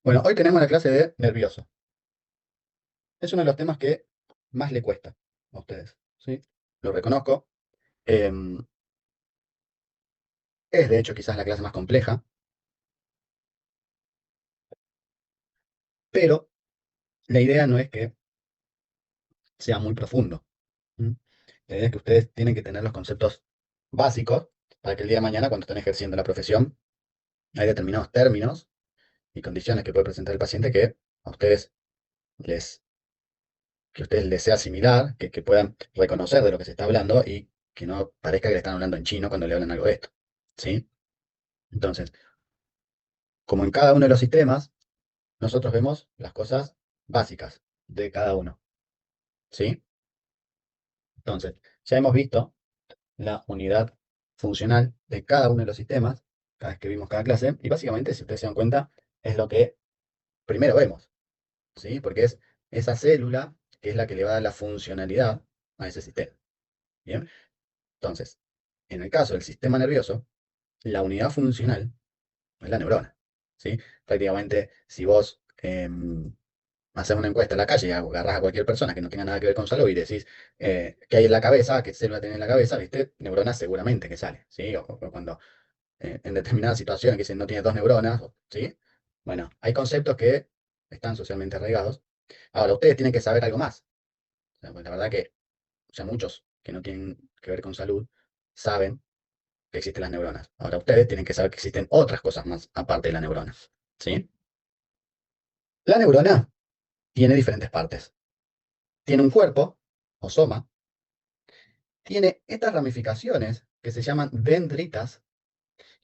Bueno, hoy tenemos la clase de nervioso. Es uno de los temas que más le cuesta a ustedes, ¿sí? Lo reconozco. Em, es de hecho quizás la clase más compleja, pero la idea no es que sea muy profundo. ¿Mm? La idea es que ustedes tienen que tener los conceptos básicos para que el día de mañana, cuando estén ejerciendo la profesión, hay determinados términos y condiciones que puede presentar el paciente que a ustedes les, que a ustedes les sea similar, que puedan reconocer de lo que se está hablando y que no parezca que le están hablando en chino cuando le hablan algo de esto. ¿Sí? Entonces, como en cada uno de los sistemas, nosotros vemos las cosas básicas de cada uno. ¿Sí? Entonces, ya hemos visto la unidad funcional de cada uno de los sistemas, cada vez que vimos cada clase, y básicamente, si ustedes se dan cuenta, es lo que primero vemos, ¿sí? Porque es esa célula que es la que le va a dar la funcionalidad a ese sistema. ¿Bien? Entonces, en el caso del sistema nervioso, la unidad funcional es la neurona. ¿Sí? Prácticamente, si vos haces una encuesta en la calle y agarrás a cualquier persona que no tenga nada que ver con salud y decís qué hay en la cabeza, qué célula tiene en la cabeza, ¿viste? Neuronas seguramente que sale, ¿sí? O cuando en determinadas situaciones que dicen no tiene dos neuronas, ¿sí? Bueno, hay conceptos que están socialmente arraigados. Ahora, ustedes tienen que saber algo más. O sea, pues la verdad que ya muchos que no tienen que ver con salud saben que existen las neuronas. Ahora, ustedes tienen que saber que existen otras cosas más aparte de la neurona, ¿sí? La neurona tiene diferentes partes. Tiene un cuerpo, o soma, tiene estas ramificaciones que se llaman dendritas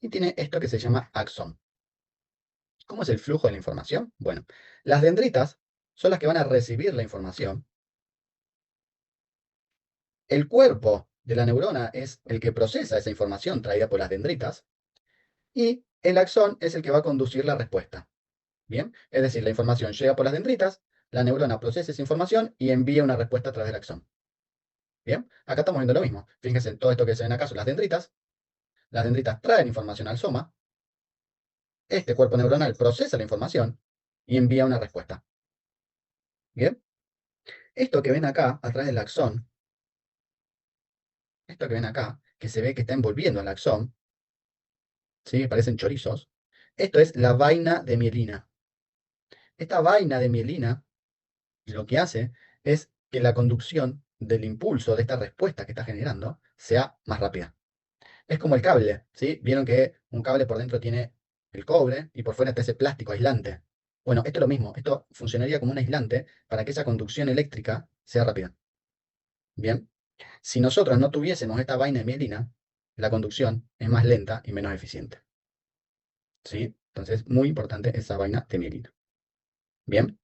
y tiene esto que se llama axón. ¿Cómo es el flujo de la información? Bueno, las dendritas son las que van a recibir la información. El cuerpo de la neurona es el que procesa esa información traída por las dendritas y el axón es el que va a conducir la respuesta. ¿Bien? Es decir, la información llega por las dendritas, la neurona procesa esa información y envía una respuesta a través del axón. ¿Bien? Acá estamos viendo lo mismo. Fíjense en todo esto que se ven acá son las dendritas. Las dendritas traen información al soma. Este cuerpo neuronal procesa la información y envía una respuesta. ¿Bien? Esto que ven acá, a través del axón, esto que ven acá, que se ve que está envolviendo al axón, ¿sí? Parecen chorizos. Esto es la vaina de mielina. Esta vaina de mielina lo que hace es que la conducción del impulso de esta respuesta que está generando sea más rápida. Es como el cable, ¿sí? Vieron que un cable por dentro tiene el cobre y por fuera está ese plástico aislante. Bueno, esto es lo mismo. Esto funcionaría como un aislante para que esa conducción eléctrica sea rápida. Bien. Si nosotros no tuviésemos esta vaina de mielina, la conducción es más lenta y menos eficiente. ¿Sí? Entonces, muy importante esa vaina de mielina. Bien.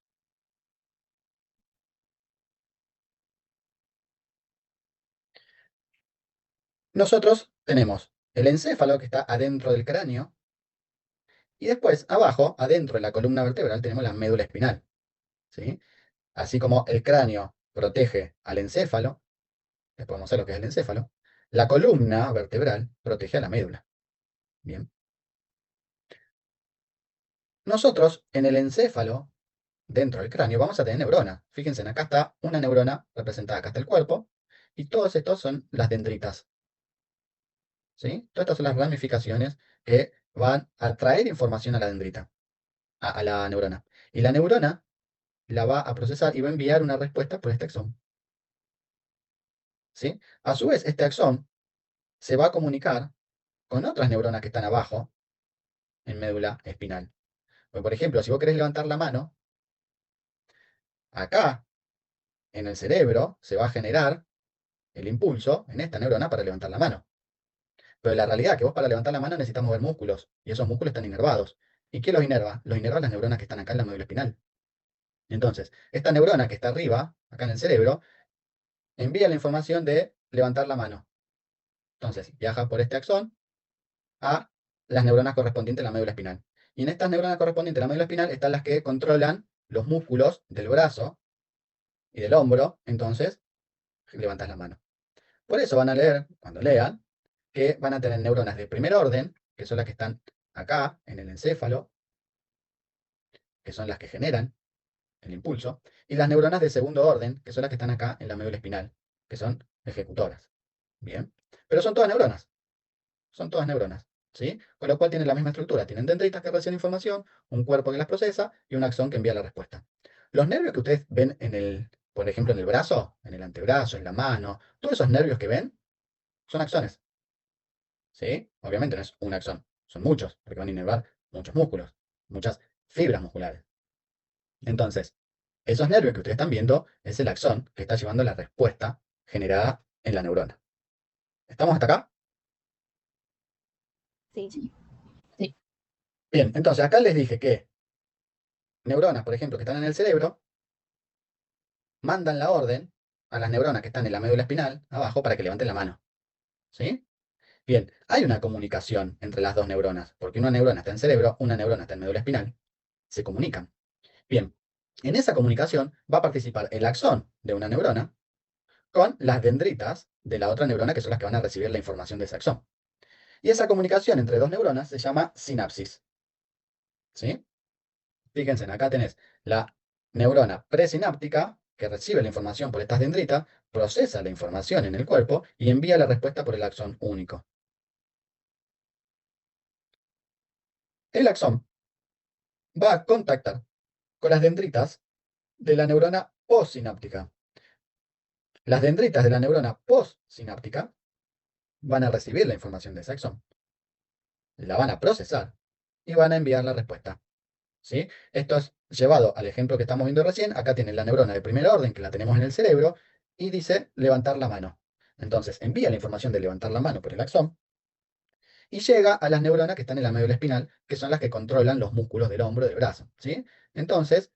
Nosotros tenemos el encéfalo que está adentro del cráneo y después, abajo, adentro de la columna vertebral, tenemos la médula espinal. ¿Sí? Así como el cráneo protege al encéfalo, les podemos hacer lo que es el encéfalo, la columna vertebral protege a la médula. Bien. Nosotros, en el encéfalo, dentro del cráneo, vamos a tener neuronas. Fíjense, acá está una neurona representada, acá está el cuerpo, y todos estos son las dendritas. ¿Sí? Todas estas son las ramificaciones que van a traer información a la dendrita, a la neurona. Y la neurona la va a procesar y va a enviar una respuesta por este axón. ¿Sí? A su vez, este axón se va a comunicar con otras neuronas que están abajo, en médula espinal. Pues, por ejemplo, si vos querés levantar la mano, acá, en el cerebro, se va a generar el impulso en esta neurona para levantar la mano. Pero la realidad es que vos para levantar la mano necesitas mover músculos, y esos músculos están inervados. ¿Y qué los inerva? Los inervan las neuronas que están acá en la médula espinal. Entonces, esta neurona que está arriba, acá en el cerebro, envía la información de levantar la mano. Entonces, viaja por este axón a las neuronas correspondientes a la médula espinal. Y en estas neuronas correspondientes a la médula espinal están las que controlan los músculos del brazo y del hombro, entonces levantas la mano. Por eso van a leer, cuando lean, que van a tener neuronas de primer orden, que son las que están acá, en el encéfalo, que son las que generan el impulso, y las neuronas de segundo orden, que son las que están acá en la médula espinal, que son ejecutoras. Bien, pero son todas neuronas, ¿sí? Con lo cual tienen la misma estructura, tienen dendritas que reciben información, un cuerpo que las procesa y un axón que envía la respuesta. Los nervios que ustedes ven por ejemplo, en el brazo, en el antebrazo, en la mano, todos esos nervios que ven son axones, ¿sí? Obviamente no es un axón, son muchos, porque van a inervar muchos músculos, muchas fibras musculares. Entonces, esos nervios que ustedes están viendo es el axón que está llevando la respuesta generada en la neurona. ¿Estamos hasta acá? Sí. Bien, entonces acá les dije que neuronas, por ejemplo, que están en el cerebro, mandan la orden a las neuronas que están en la médula espinal, abajo, para que levanten la mano. ¿Sí? Bien, hay una comunicación entre las dos neuronas, porque una neurona está en cerebro, una neurona está en médula espinal. Se comunican. Bien, en esa comunicación va a participar el axón de una neurona con las dendritas de la otra neurona, que son las que van a recibir la información de ese axón. Y esa comunicación entre dos neuronas se llama sinapsis. ¿Sí? Fíjense, acá tenés la neurona presináptica que recibe la información por estas dendritas, procesa la información en el cuerpo y envía la respuesta por el axón único. El axón va a contactar con las dendritas de la neurona postsináptica. Las dendritas de la neurona postsináptica van a recibir la información de ese axón, la van a procesar y van a enviar la respuesta. ¿Sí? Esto es llevado al ejemplo que estamos viendo recién. Acá tienen la neurona de primer orden, que la tenemos en el cerebro, y dice levantar la mano. Entonces envía la información de levantar la mano por el axón y llega a las neuronas que están en la médula espinal, que son las que controlan los músculos del hombro y del brazo. ¿Sí? Entonces,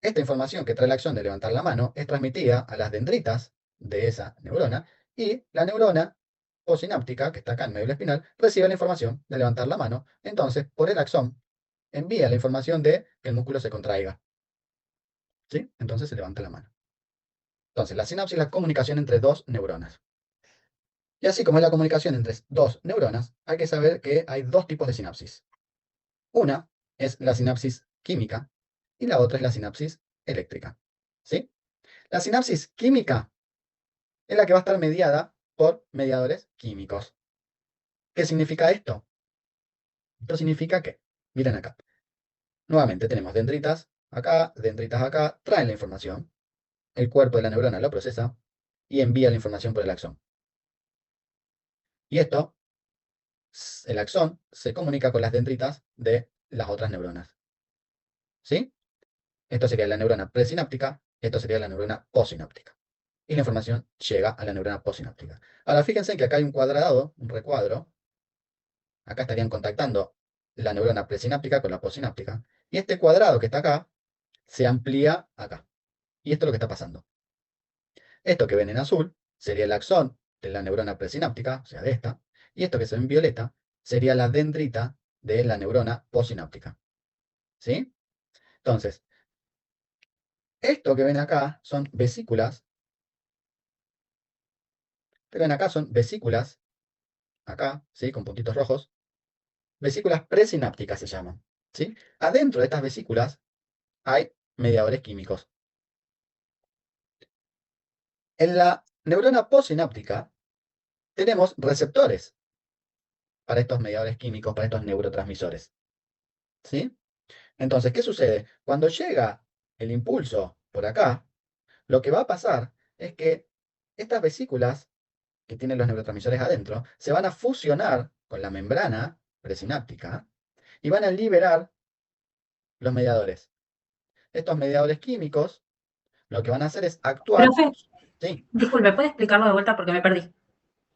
esta información que trae el axón de levantar la mano es transmitida a las dendritas de esa neurona y la neurona postsináptica, que está acá en médula espinal, recibe la información de levantar la mano. Entonces, por el axón, envía la información de que el músculo se contraiga. ¿Sí? Entonces se levanta la mano. Entonces, la sinapsis es la comunicación entre dos neuronas. Y así como es la comunicación entre dos neuronas, hay que saber que hay dos tipos de sinapsis. Una es la sinapsis química y la otra es la sinapsis eléctrica. ¿Sí? La sinapsis química es la que va a estar mediada por mediadores químicos. ¿Qué significa esto? Esto significa que, miren acá, nuevamente tenemos dendritas acá, traen la información, el cuerpo de la neurona lo procesa y envía la información por el axón. Y esto, el axón, se comunica con las dendritas de las otras neuronas. ¿Sí? Esto sería la neurona presináptica, esto sería la neurona postsináptica. Y la información llega a la neurona postsináptica. Ahora fíjense que acá hay un cuadrado, un recuadro. Acá estarían contactando la neurona presináptica con la postsináptica. Y este cuadrado que está acá se amplía acá. Y esto es lo que está pasando. Esto que ven en azul sería el axón de la neurona presináptica, o sea, de esta. Y esto que se ve en violeta sería la dendrita de la neurona postsináptica. ¿Sí? Entonces, esto que ven acá son vesículas. Que ven acá son vesículas, acá, ¿sí? Con puntitos rojos. Vesículas presinápticas se llaman. ¿Sí? Adentro de estas vesículas hay mediadores químicos. En la neurona postsináptica tenemos receptores para estos mediadores químicos, para estos neurotransmisores. ¿Sí? Entonces, ¿qué sucede? Cuando llega el impulso por acá, lo que va a pasar es que estas vesículas que tienen los neurotransmisores adentro se van a fusionar con la membrana presináptica y van a liberar los mediadores. Estos mediadores químicos lo que van a hacer es actuar. Profe, Sí, disculpe, ¿puede explicarlo de vuelta porque me perdí?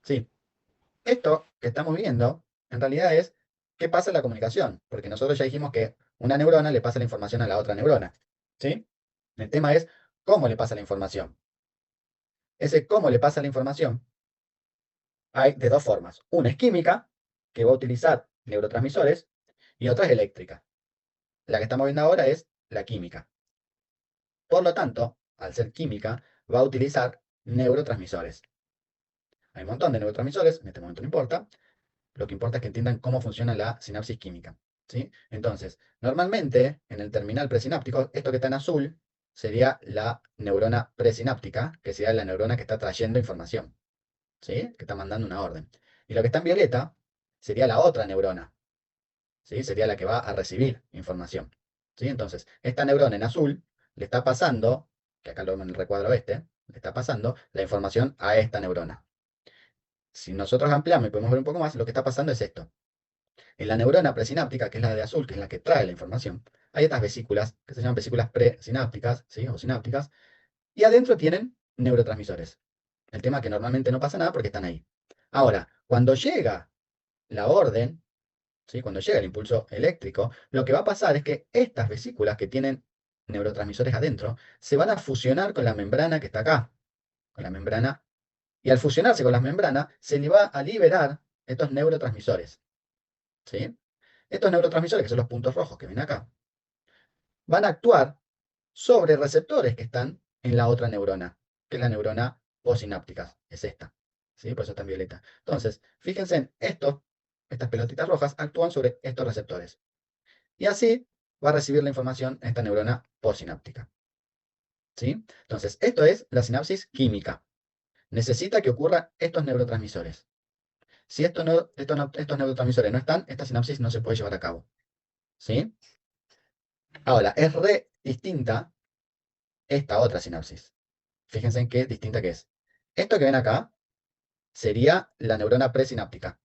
sí. Esto que estamos viendo en realidad es qué pasa en la comunicación, porque nosotros ya dijimos que una neurona le pasa la información a la otra neurona. ¿Sí? El tema es cómo le pasa la información. Ese cómo le pasa la información hay de dos formas. Una es química, que va a utilizar neurotransmisores, y otra es eléctrica. La que estamos viendo ahora es la química. Por lo tanto, al ser química, va a utilizar neurotransmisores. Hay un montón de neurotransmisores, en este momento no importa. Lo que importa es que entiendan cómo funciona la sinapsis química. ¿sí? Entonces, normalmente en el terminal presináptico, esto que está en azul sería la neurona presináptica, que sería la neurona que está trayendo información, ¿sí? Que está mandando una orden. Y lo que está en violeta sería la otra neurona, ¿sí? Sería la que va a recibir información, ¿sí? Entonces, esta neurona en azul le está pasando, que acá lo vemos en el recuadro este, le está pasando la información a esta neurona. Si nosotros ampliamos y podemos ver un poco más, lo que está pasando es esto. En la neurona presináptica, que es la de azul, que es la que trae la información, hay estas vesículas, que se llaman vesículas presinápticas, ¿sí? O sinápticas, y adentro tienen neurotransmisores. El tema es que normalmente no pasa nada porque están ahí. Ahora, cuando llega la orden, ¿sí? Cuando llega el impulso eléctrico, lo que va a pasar es que estas vesículas que tienen neurotransmisores adentro se van a fusionar con la membrana que está acá, con la membrana, y al fusionarse con las membranas se le va a liberar estos neurotransmisores, ¿sí? Estos neurotransmisores, que son los puntos rojos que ven acá, van a actuar sobre receptores que están en la otra neurona, que es la neurona postsináptica, es esta, ¿sí? Por eso está en violeta. Entonces, fíjense en esto, estas pelotitas rojas actúan sobre estos receptores. Y así va a recibir la información esta neurona postsináptica, ¿sí? Entonces, esto es la sinapsis química. Necesita que ocurran estos neurotransmisores. Si estos neurotransmisores no están, esta sinapsis no se puede llevar a cabo, ¿sí? Ahora, es re distinta esta otra sinapsis. Fíjense en qué distinta que es. Esto que ven acá sería la neurona presináptica.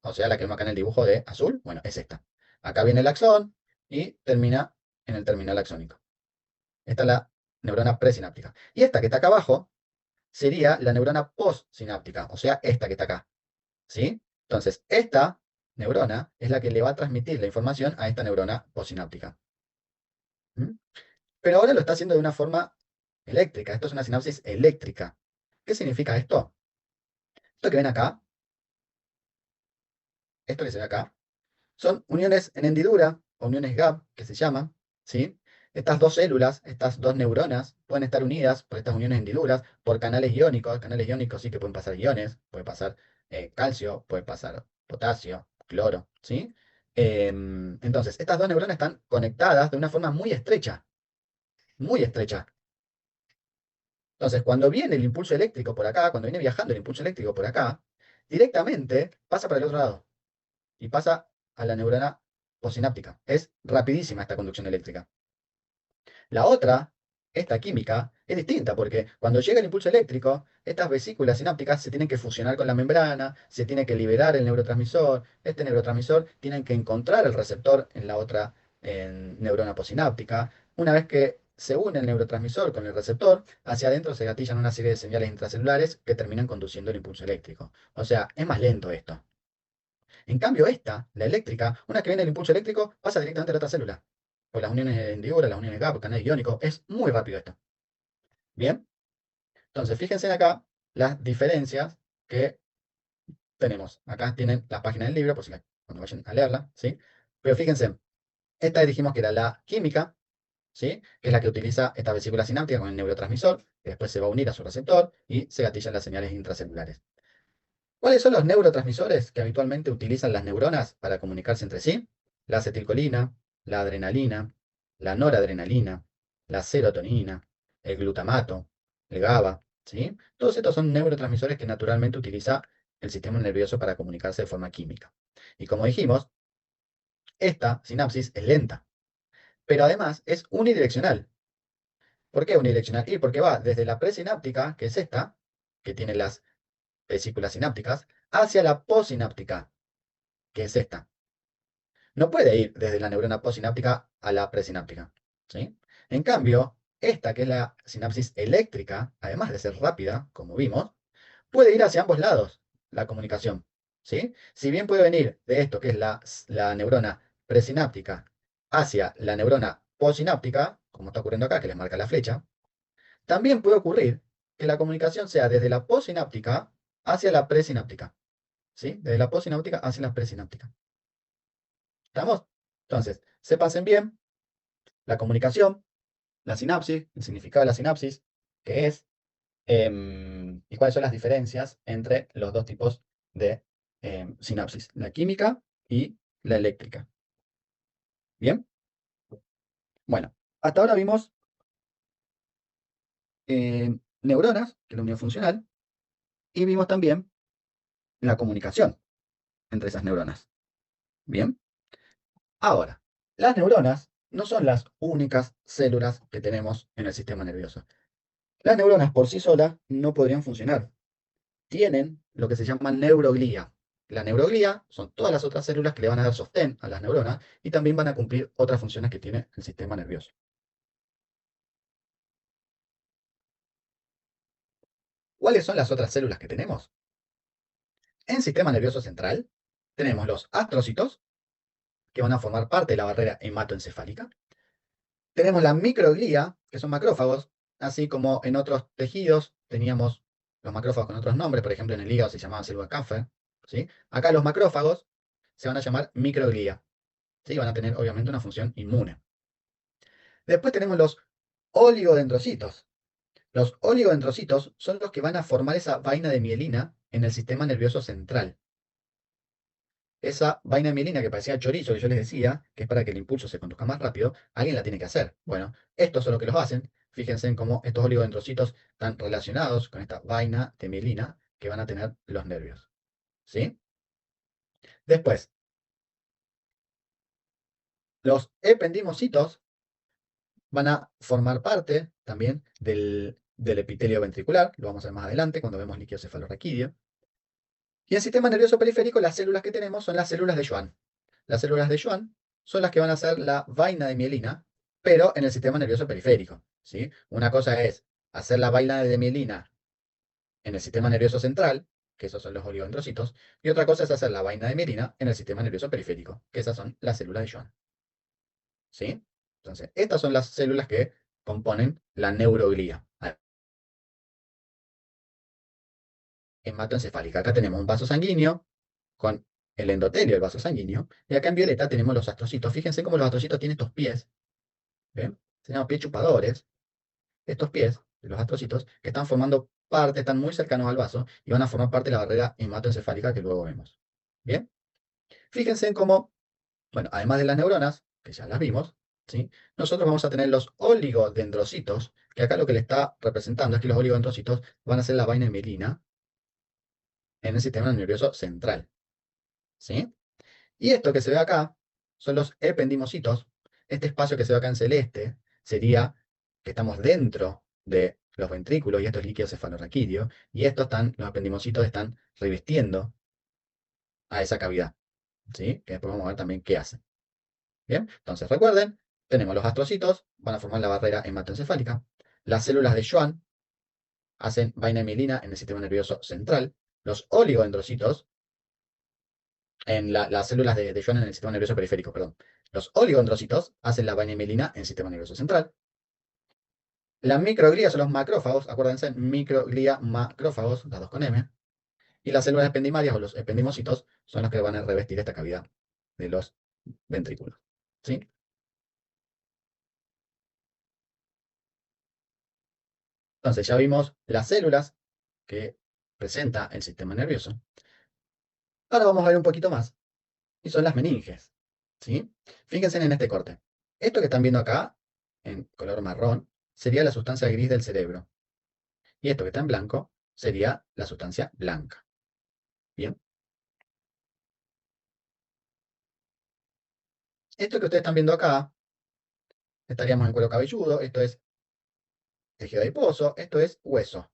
O sea, la que vemos acá en el dibujo de azul. Bueno, es esta. Acá viene el axón y termina en el terminal axónico. Esta es la neurona presináptica. Y esta que está acá abajo sería la neurona postsináptica. O sea, esta que está acá. ¿Sí? Entonces, esta neurona es la que le va a transmitir la información a esta neurona postsináptica. ¿Mm? Pero ahora lo está haciendo de una forma eléctrica. Esto es una sinapsis eléctrica. ¿Qué significa esto? Esto que ven acá, esto que se ve acá, son uniones en hendidura, o uniones gap, que se llaman, ¿sí? Estas dos células, estas dos neuronas, pueden estar unidas por estas uniones hendiduras, por canales iónicos sí que pueden pasar iones, puede pasar calcio, puede pasar potasio, cloro, ¿sí? Entonces, estas dos neuronas están conectadas de una forma muy estrecha, muy estrecha. Entonces, cuando viene el impulso eléctrico por acá, cuando viene viajando el impulso eléctrico por acá, directamente pasa para el otro lado y pasa a la neurona postsináptica. Es rapidísima esta conducción eléctrica. La otra, esta química, es distinta porque cuando llega el impulso eléctrico, estas vesículas sinápticas se tienen que fusionar con la membrana, se tiene que liberar el neurotransmisor, este neurotransmisor tiene que encontrar el receptor en la otra neurona postsináptica. Una vez que se une el neurotransmisor con el receptor, hacia adentro se gatillan una serie de señales intracelulares que terminan conduciendo el impulso eléctrico. O sea, es más lento esto. En cambio, esta, la eléctrica, una que viene el impulso eléctrico, pasa directamente a la otra célula. Por las uniones de Hendidura, las uniones GAP, canales iónicos, es muy rápido esto. Bien, entonces fíjense acá las diferencias que tenemos. Acá tienen la página del libro, por si cuando vayan a leerla, ¿sí? Pero fíjense, esta dijimos que era la química, ¿sí? Que es la que utiliza esta vesícula sináptica con el neurotransmisor, que después se va a unir a su receptor y se gatillan las señales intracelulares. ¿Cuáles son los neurotransmisores que habitualmente utilizan las neuronas para comunicarse entre sí? La acetilcolina, la adrenalina, la noradrenalina, la serotonina, el glutamato, el GABA, ¿sí? Todos estos son neurotransmisores que naturalmente utiliza el sistema nervioso para comunicarse de forma química. Y como dijimos, esta sinapsis es lenta, pero además es unidireccional. ¿Por qué unidireccional? Y porque va desde la presináptica, que es esta, que tiene las vesículas sinápticas, hacia la postsináptica, que es esta. No puede ir desde la neurona postsináptica a la presináptica, ¿sí? En cambio, esta, que es la sinapsis eléctrica, además de ser rápida, como vimos, puede ir hacia ambos lados la comunicación, ¿sí? Si bien puede venir de esto, que es la neurona presináptica, hacia la neurona postsináptica, como está ocurriendo acá, que les marca la flecha, también puede ocurrir que la comunicación sea desde la postsináptica hacia la presináptica, ¿sí? Desde la postsináptica hacia la presináptica. ¿Estamos? Entonces, sépanse bien la comunicación, la sinapsis, el significado de la sinapsis, qué es, y cuáles son las diferencias entre los dos tipos de sinapsis, la química y la eléctrica. ¿Bien? Bueno, hasta ahora vimos neuronas, que es la unión funcional, y vimos también la comunicación entre esas neuronas. ¿Bien? Ahora, las neuronas no son las únicas células que tenemos en el sistema nervioso. Las neuronas por sí solas no podrían funcionar. Tienen lo que se llama neuroglía. La neuroglía son todas las otras células que le van a dar sostén a las neuronas y también van a cumplir otras funciones que tiene el sistema nervioso. ¿Cuáles son las otras células que tenemos? En el sistema nervioso central tenemos los astrocitos, que van a formar parte de la barrera hematoencefálica. Tenemos la microglía, que son macrófagos, así como en otros tejidos teníamos los macrófagos con otros nombres, por ejemplo en el hígado se llamaban célula Kampfer, ¿sí? Acá los macrófagos se van a llamar microglía, ¿sí? Van a tener obviamente una función inmune. Después tenemos los oligodendrocitos. Los oligodendrocitos son los que van a formar esa vaina de mielina en el sistema nervioso central. Esa vaina de mielina que parecía chorizo que yo les decía, que es para que el impulso se conduzca más rápido, alguien la tiene que hacer. Bueno, estos son los que los hacen. Fíjense en cómo estos oligodendrocitos están relacionados con esta vaina de mielina que van a tener los nervios. ¿Sí? Después, los ependimocitos van a formar parte también del epitelio ventricular, lo vamos a ver más adelante cuando vemos líquido cefalorraquídeo. Y en el sistema nervioso periférico, las células que tenemos son las células de Schwann. Las células de Schwann son las que van a ser la vaina de mielina, pero en el sistema nervioso periférico. ¿Sí? Una cosa es hacer la vaina de mielina en el sistema nervioso central, que esos son los oligodendrocitos, y otra cosa es hacer la vaina de mielina en el sistema nervioso periférico, que esas son las células de Schwann. ¿Sí? Entonces, estas son las células que componen la neuroglía hematoencefálica. Acá tenemos un vaso sanguíneo con el endotelio del vaso sanguíneo, y acá en violeta tenemos los astrocitos. Fíjense cómo los astrocitos tienen estos pies, ¿ven? Se llaman pies chupadores, estos pies de los astrocitos, que están formando parte, están muy cercanos al vaso, y van a formar parte de la barrera hematoencefálica que luego vemos. ¿Bien? Fíjense en cómo, bueno, además de las neuronas, que ya las vimos, ¿sí? Nosotros vamos a tener los oligodendrocitos, que acá lo que le está representando es que los oligodendrocitos van a ser la vaina mielina en el sistema nervioso central. ¿Sí? Y esto que se ve acá son los ependimocitos. Este espacio que se ve acá en celeste sería que estamos dentro de los ventrículos y esto es líquido cefalorraquídeo. Y los ependimocitos están revistiendo a esa cavidad. ¿Sí? Que después vamos a ver también qué hacen. Bien, entonces recuerden, tenemos los astrocitos, van a formar la barrera hematoencefálica. Las células de Schwann hacen vaina mielina en el sistema nervioso central. Los oligodendrocitos las células de Schwann en el sistema nervioso periférico, perdón. Los oligodendrocitos hacen la vaina en el sistema nervioso central. La microglía son los macrófagos, acuérdense, microglía, macrófagos, las dos con M. Y las células ependimarias o los ependimocitos son los que van a revestir esta cavidad de los ventrículos. ¿Sí? Entonces ya vimos las células que presenta el sistema nervioso. Ahora vamos a ver un poquito más. Y son las meninges. ¿Sí? Fíjense en este corte. Esto que están viendo acá, en color marrón, sería la sustancia gris del cerebro. Y esto que está en blanco sería la sustancia blanca. Bien. Esto que ustedes están viendo acá, estaríamos en cuero cabelludo, esto es tejido adiposo, esto es hueso.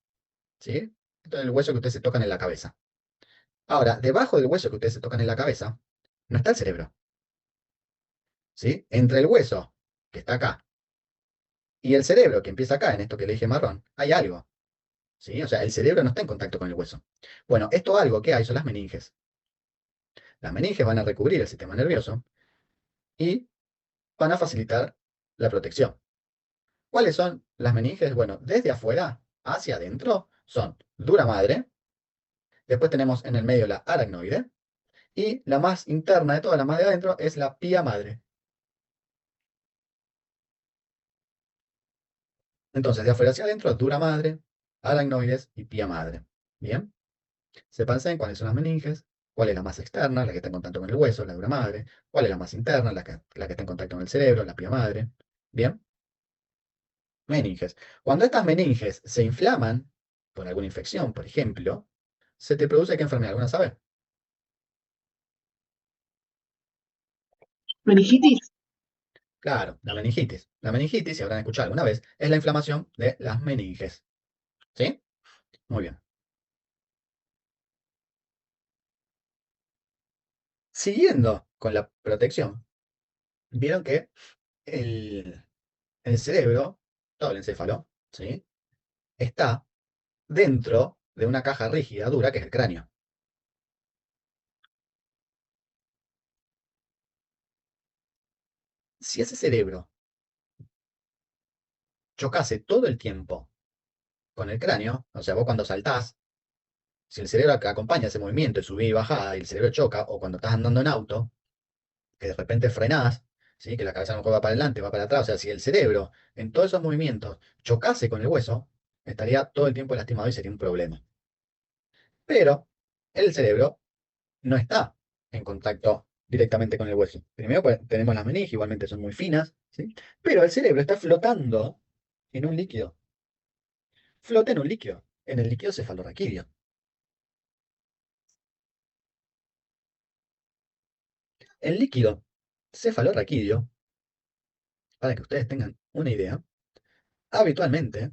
¿Sí? Esto es el hueso que ustedes se tocan en la cabeza. Ahora, debajo del hueso que ustedes se tocan en la cabeza, no está el cerebro. ¿Sí? Entre el hueso, que está acá, y el cerebro, que empieza acá, en esto que le dije marrón, hay algo. ¿Sí? O sea, el cerebro no está en contacto con el hueso. Bueno, esto algo que hay son las meninges. Las meninges van a recubrir el sistema nervioso y van a facilitar la protección. ¿Cuáles son las meninges? Bueno, desde afuera hacia adentro son dura madre, después tenemos en el medio la aracnoide, y la más interna de todas, la más de adentro, es la pía madre. Entonces, de afuera hacia adentro, dura madre, aracnoides y pía madre. Bien, sépanse cuáles son las meninges. ¿Cuál es la masa externa? La que está en contacto con el hueso, la dura madre. ¿Cuál es la masa interna? La que está en contacto con el cerebro, la pía madre. Bien, meninges. Cuando estas meninges se inflaman por alguna infección, por ejemplo, se te produce ¿qué enfermedad? ¿Alguna sabe? Meningitis. Claro, la meningitis. La meningitis, si habrán escuchado alguna vez, es la inflamación de las meninges. ¿Sí? Muy bien. Siguiendo con la protección, vieron que el, el cerebro, todo el encéfalo, ¿sí? Está dentro de una caja rígida, dura, que es el cráneo. Si ese cerebro chocase todo el tiempo con el cráneo, o sea, vos cuando saltás, si el cerebro acompaña ese movimiento de subida y bajada y el cerebro choca, o cuando estás andando en auto, que de repente frenás, ¿sí? Que la cabeza a lo mejor va para adelante, va para atrás, o sea, si el cerebro en todos esos movimientos chocase con el hueso, estaría todo el tiempo lastimado y sería un problema. Pero el cerebro no está en contacto directamente con el hueso. Primero pues, tenemos las meninges, igualmente son muy finas, ¿sí? Pero el cerebro está flotando en un líquido. Flota en el líquido cefalorraquídeo. El líquido cefalorraquídeo, para que ustedes tengan una idea, habitualmente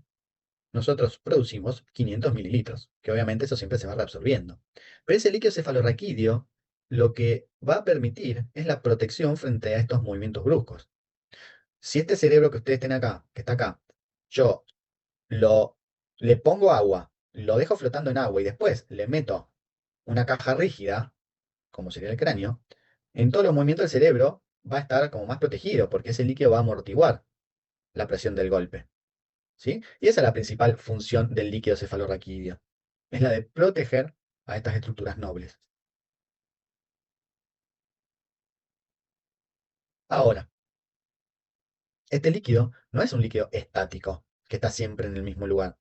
nosotros producimos 500 mililitros, que obviamente eso siempre se va reabsorbiendo. Pero ese líquido cefalorraquídeo lo que va a permitir es la protección frente a estos movimientos bruscos. Si este cerebro que ustedes tienen acá, que está acá, yo lo, le pongo agua, lo dejo flotando en agua y después le meto una caja rígida, como sería el cráneo, en todos los movimientos del cerebro va a estar como más protegido, porque ese líquido va a amortiguar la presión del golpe. ¿Sí? Y esa es la principal función del líquido cefalorraquídeo. Es la de proteger a estas estructuras nobles. Ahora, este líquido no es un líquido estático, que está siempre en el mismo lugar.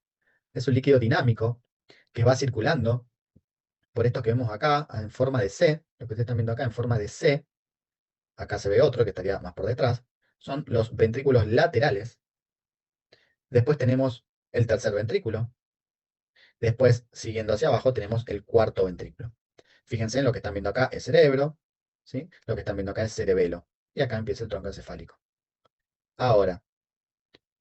Es un líquido dinámico que va circulando por esto que vemos acá en forma de C, lo que ustedes están viendo acá en forma de C, acá se ve otro que estaría más por detrás, son los ventrículos laterales. Después tenemos el tercer ventrículo. Después, siguiendo hacia abajo, tenemos el cuarto ventrículo. Fíjense en lo que están viendo acá es cerebro, ¿sí? Lo que están viendo acá es cerebelo. Y acá empieza el tronco encefálico. Ahora,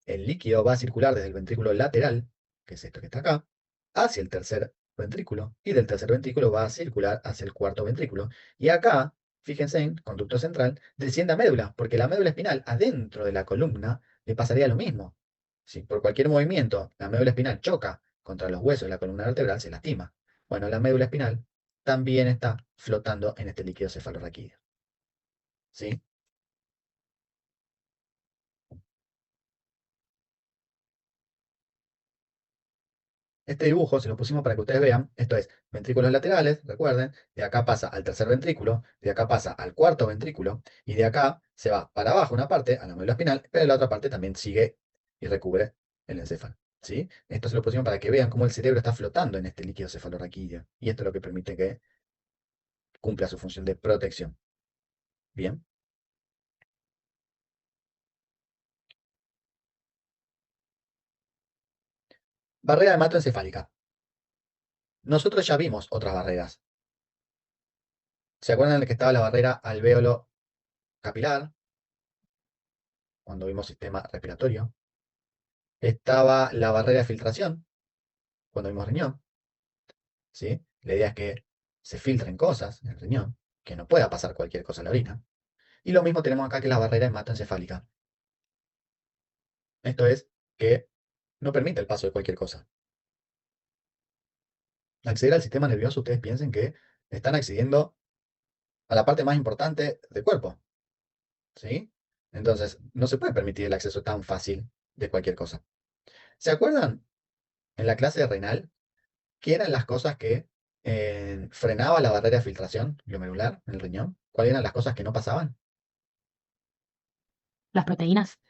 el líquido va a circular desde el ventrículo lateral, que es esto que está acá, hacia el tercer ventrículo. Y del tercer ventrículo va a circular hacia el cuarto ventrículo. Y acá, fíjense en conducto central, desciende a médula, porque la médula espinal, adentro de la columna, le pasaría lo mismo. Si por cualquier movimiento la médula espinal choca contra los huesos de la columna vertebral, se lastima. Bueno, la médula espinal también está flotando en este líquido cefalorraquídeo. ¿Sí? Este dibujo se lo pusimos para que ustedes vean. Esto es ventrículos laterales, recuerden. De acá pasa al tercer ventrículo, de acá pasa al cuarto ventrículo, y de acá se va para abajo una parte, a la médula espinal, pero la otra parte también sigue y recubre el encéfalo. ¿Sí? Esto se lo pusimos para que vean cómo el cerebro está flotando en este líquido cefalorraquídeo. Y esto es lo que permite que cumpla su función de protección. Bien. Barrera hematoencefálica. Nosotros ya vimos otras barreras. ¿Se acuerdan de que estaba la barrera alvéolo capilar? Cuando vimos sistema respiratorio. Estaba la barrera de filtración, cuando vimos riñón. ¿Sí? La idea es que se filtren cosas en el riñón, que no pueda pasar cualquier cosa en la orina. Y lo mismo tenemos acá que la barrera hematoencefálica. Esto es que no permite el paso de cualquier cosa. Acceder al sistema nervioso, ustedes piensen que están accediendo a la parte más importante del cuerpo. ¿Sí? Entonces, no se puede permitir el acceso tan fácil de cualquier cosa. ¿Se acuerdan en la clase renal qué eran las cosas que frenaba la barrera de filtración glomerular en el riñón? ¿Cuáles eran las cosas que no pasaban? Las proteínas.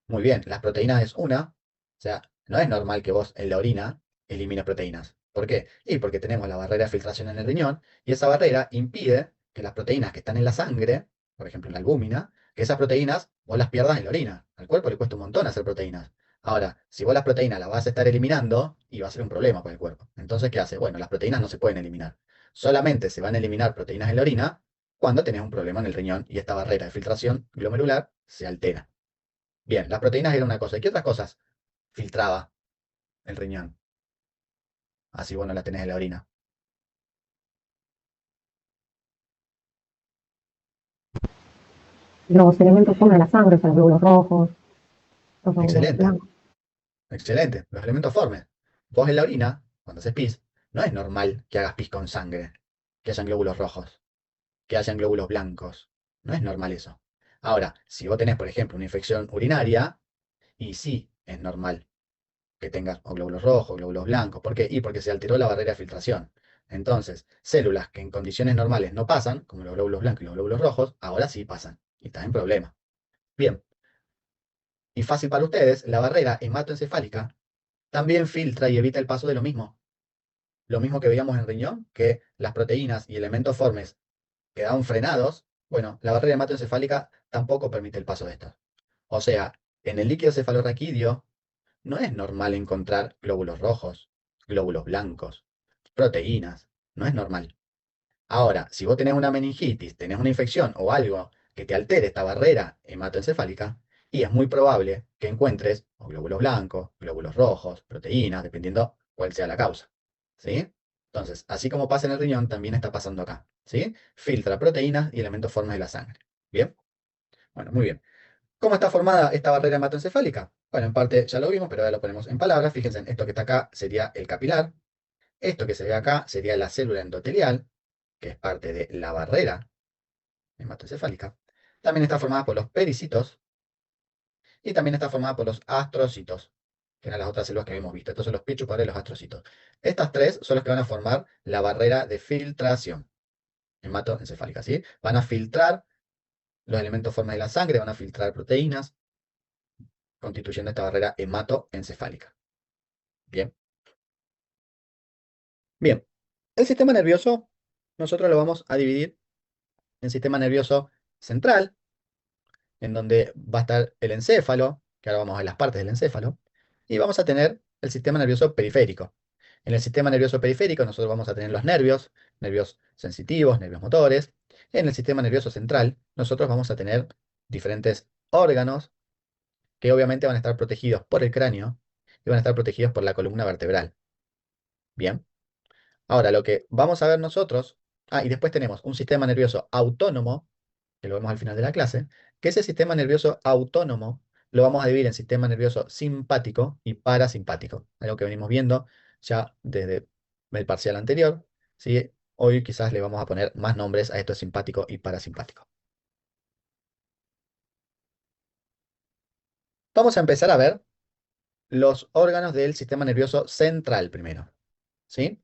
Muy bien, las proteínas es una. O sea, no es normal que vos en la orina elimines proteínas. ¿Por qué? Y porque tenemos la barrera de filtración en el riñón y esa barrera impide que las proteínas que están en la sangre, por ejemplo en la albúmina, que esas proteínas vos las pierdas en la orina. Al cuerpo le cuesta un montón hacer proteínas. Ahora, si vos las proteínas las vas a estar eliminando, y va a ser un problema para el cuerpo. Entonces, ¿qué hace? Bueno, las proteínas no se pueden eliminar. Solamente se van a eliminar proteínas en la orina cuando tenés un problema en el riñón y esta barrera de filtración glomerular se altera. Bien, las proteínas eran una cosa. ¿Y qué otras cosas filtraba el riñón? Así vos no la tenés en la orina. Los elementos son de la sangre, o sea, los glóbulos rojos, los glóbulos Excelente, blancos. excelente. Los elementos formes. Vos en la orina, cuando haces pis, no es normal que hagas pis con sangre, que hayan glóbulos rojos, que hayan glóbulos blancos. No es normal eso. Ahora, si vos tenés, por ejemplo, una infección urinaria, y sí, es normal que tengas o glóbulos rojos, glóbulos blancos. ¿Por qué? Y porque se alteró la barrera de filtración. Entonces, células que en condiciones normales no pasan, como los glóbulos blancos y los glóbulos rojos, ahora sí pasan. Y están en problema. Bien, y fácil para ustedes, la barrera hematoencefálica también filtra y evita el paso de lo mismo. Lo mismo que veíamos en riñón, que las proteínas y elementos formes quedaban frenados. Bueno, la barrera hematoencefálica tampoco permite el paso de estos. O sea, en el líquido cefalorraquídeo no es normal encontrar glóbulos rojos, glóbulos blancos, proteínas. No es normal. Ahora, si vos tenés una meningitis, tenés una infección o algo que te altere esta barrera hematoencefálica, y es muy probable que encuentres o glóbulos blancos, glóbulos rojos, proteínas, dependiendo cuál sea la causa. ¿Sí? Entonces, así como pasa en el riñón, también está pasando acá. ¿Sí? Filtra proteínas y elementos formes de la sangre. ¿Bien? Bueno, muy bien. ¿Cómo está formada esta barrera hematoencefálica? Bueno, en parte ya lo vimos, pero ahora lo ponemos en palabras. Fíjense, esto que está acá sería el capilar. Esto que se ve acá sería la célula endotelial, que es parte de la barrera hematoencefálica. También está formada por los pericitos y también está formada por los astrocitos, que eran las otras células que habíamos visto. Estos son los pichupares y los astrocitos. Estas tres son los que van a formar la barrera de filtración hematoencefálica, ¿sí? Van a filtrar los elementos formes de la sangre, van a filtrar proteínas, constituyendo esta barrera hematoencefálica. Bien. Bien. El sistema nervioso, nosotros lo vamos a dividir en sistema nervioso central, en donde va a estar el encéfalo, que ahora vamos a ver las partes del encéfalo, y vamos a tener el sistema nervioso periférico. En el sistema nervioso periférico nosotros vamos a tener los nervios, nervios sensitivos, nervios motores. En el sistema nervioso central nosotros vamos a tener diferentes órganos que obviamente van a estar protegidos por el cráneo y van a estar protegidos por la columna vertebral. Bien. Ahora, lo que vamos a ver nosotros, y después tenemos un sistema nervioso autónomo, que lo vemos al final de la clase, que ese sistema nervioso autónomo lo vamos a dividir en sistema nervioso simpático y parasimpático, algo que venimos viendo ya desde el parcial anterior, ¿sí? Hoy quizás le vamos a poner más nombres a esto simpático y parasimpático. Vamos a empezar a ver los órganos del sistema nervioso central primero, ¿sí?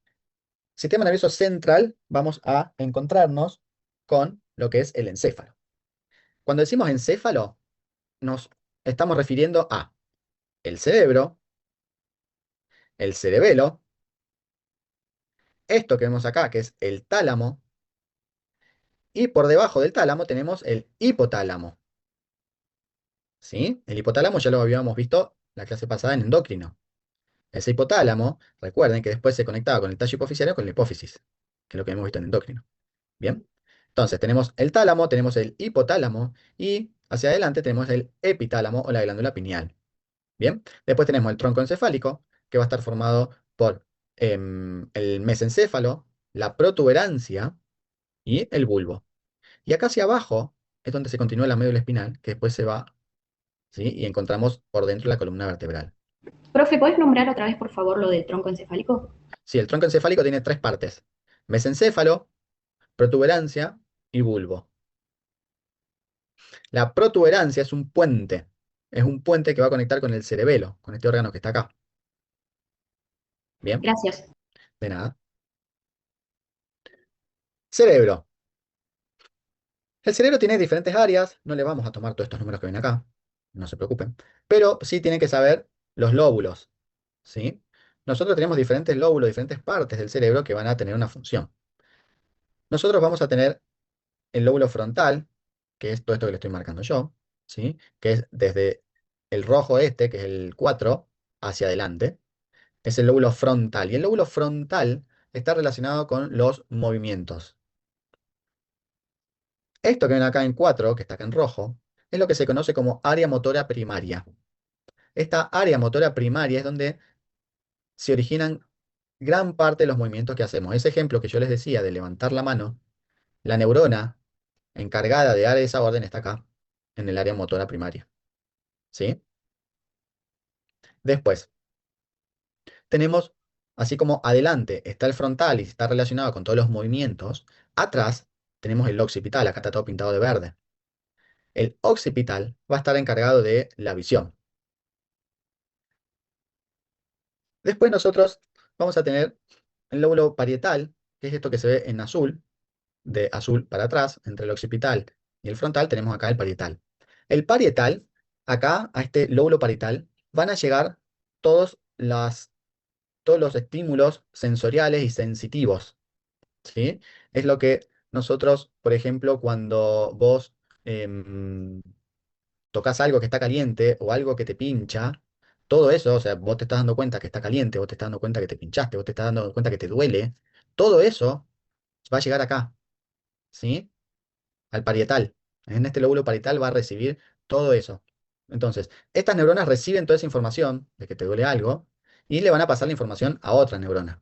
Sistema nervioso central, vamos a encontrarnos con lo que es el encéfalo. Cuando decimos encéfalo, nos estamos refiriendo a el cerebro, el cerebelo, esto que vemos acá, que es el tálamo, y por debajo del tálamo tenemos el hipotálamo. ¿Sí? El hipotálamo ya lo habíamos visto la clase pasada en endocrino. Ese hipotálamo, recuerden que después se conectaba con el tallo hipoficiario con la hipófisis, que es lo que hemos visto en endocrino. Bien. Entonces, tenemos el tálamo, tenemos el hipotálamo y hacia adelante tenemos el epitálamo o la glándula pineal. Bien. Después tenemos el tronco encefálico, que va a estar formado por el mesencéfalo, la protuberancia y el bulbo. Y acá hacia abajo es donde se continúa la médula espinal, que después se va, ¿sí? Y encontramos por dentro la columna vertebral. Profe, ¿podés nombrar otra vez, por favor, lo del tronco encefálico? Sí, el tronco encefálico tiene tres partes: mesencéfalo, protuberancia y bulbo. La protuberancia es un puente que va a conectar con el cerebelo, con este órgano que está acá. Bien, Gracias. de nada. Cerebro. El cerebro tiene diferentes áreas, no le vamos a tomar todos estos números que ven acá, no se preocupen, pero sí tienen que saber los lóbulos, ¿sí? nosotros tenemos diferentes lóbulos, diferentes partes del cerebro que van a tener una función. Nosotros vamos a tener el lóbulo frontal, que es todo esto que le estoy marcando yo, ¿sí? Que es desde el rojo este, que es el 4 hacia adelante. Es el lóbulo frontal. Y el lóbulo frontal está relacionado con los movimientos. Esto que ven acá en 4, que está acá en rojo, es lo que se conoce como área motora primaria. Esta área motora primaria es donde se originan gran parte de los movimientos que hacemos. Ese ejemplo que yo les decía de levantar la mano, la neurona encargada de dar esa orden está acá, en el área motora primaria. ¿Sí? Después, tenemos, así como adelante está el frontal y está relacionado con todos los movimientos, atrás tenemos el occipital, acá está todo pintado de verde. El occipital va a estar encargado de la visión. Después nosotros vamos a tener el lóbulo parietal, que es esto que se ve en azul, de azul para atrás, entre el occipital y el frontal, tenemos acá el parietal. El parietal, acá, a este lóbulo parietal, van a llegar todos, todos los estímulos sensoriales y sensitivos, ¿sí? Es lo que nosotros, por ejemplo, cuando vos tocas algo que está caliente o algo que te pincha, todo eso, o sea, vos te estás dando cuenta que está caliente, vos te estás dando cuenta que te pinchaste, vos te estás dando cuenta que te duele, todo eso va a llegar acá, ¿sí? Al parietal. En este lóbulo parietal va a recibir todo eso. Entonces, estas neuronas reciben toda esa información de que te duele algo y le van a pasar la información a otras neuronas.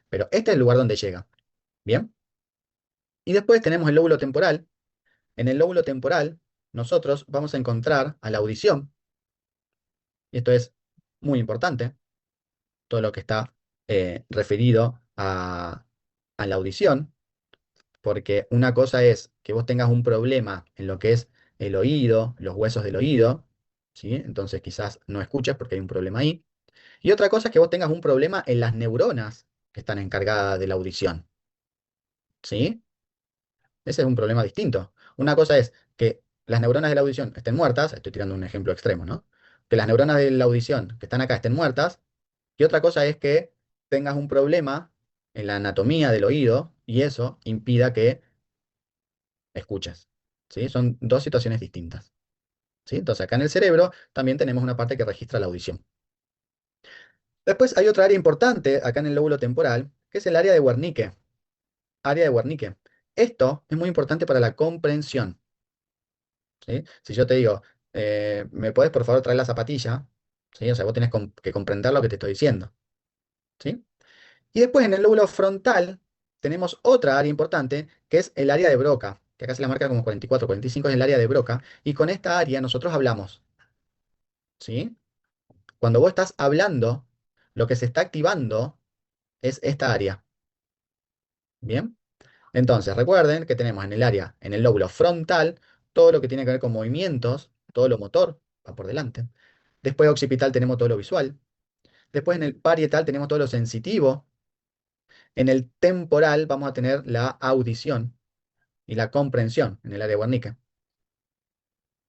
Pero este es el lugar donde llega. ¿Bien? Y después tenemos el lóbulo temporal. En el lóbulo temporal, nosotros vamos a encontrar a la audición. Y esto es muy importante, todo lo que está referido a la audición, porque una cosa es que vos tengas un problema en lo que es el oído, los huesos del oído, ¿sí? Entonces quizás no escuches porque hay un problema ahí. Y otra cosa es que vos tengas un problema en las neuronas que están encargadas de la audición, ¿sí? Ese es un problema distinto. Una cosa es que las neuronas de la audición estén muertas, estoy tirando un ejemplo extremo, ¿no? Que las neuronas de la audición que están acá estén muertas, y otra cosa es que tengas un problema en la anatomía del oído y eso impida que escuches, ¿sí? Son dos situaciones distintas, ¿sí? Entonces acá en el cerebro también tenemos una parte que registra la audición. Después hay otra área importante acá en el lóbulo temporal, que es el área de Wernicke. Área de Wernicke. Esto es muy importante para la comprensión. ¿Sí? Si yo te digo, ¿me podés por favor traer la zapatilla? ¿Sí? O sea, vos tenés que comprender lo que te estoy diciendo. ¿Sí? Y después en el lóbulo frontal tenemos otra área importante, que es el área de Broca, que acá se la marca como 44, 45 es el área de Broca, y con esta área nosotros hablamos. ¿Sí? Cuando vos estás hablando, lo que se está activando es esta área. ¿Bien? Entonces, recuerden que tenemos en el área, en el lóbulo frontal, todo lo que tiene que ver con movimientos, todo lo motor, va por delante. Después occipital tenemos todo lo visual. Después en el parietal tenemos todo lo sensitivo. En el temporal vamos a tener la audición y la comprensión en el área de Wernicke.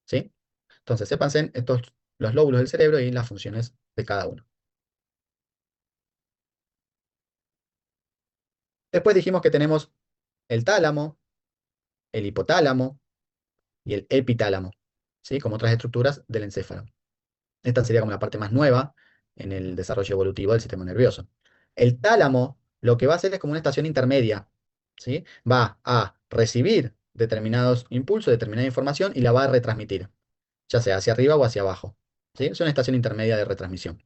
¿Sí? Entonces, sépanse estos los lóbulos del cerebro y las funciones de cada uno. Después dijimos que tenemos el tálamo, el hipotálamo y el epitálamo, ¿sí? Como otras estructuras del encéfalo. Esta sería como la parte más nueva en el desarrollo evolutivo del sistema nervioso. El tálamo lo que va a hacer es como una estación intermedia, ¿sí? Va a recibir determinados impulsos, determinada información y la va a retransmitir, ya sea hacia arriba o hacia abajo, ¿sí? Es una estación intermedia de retransmisión,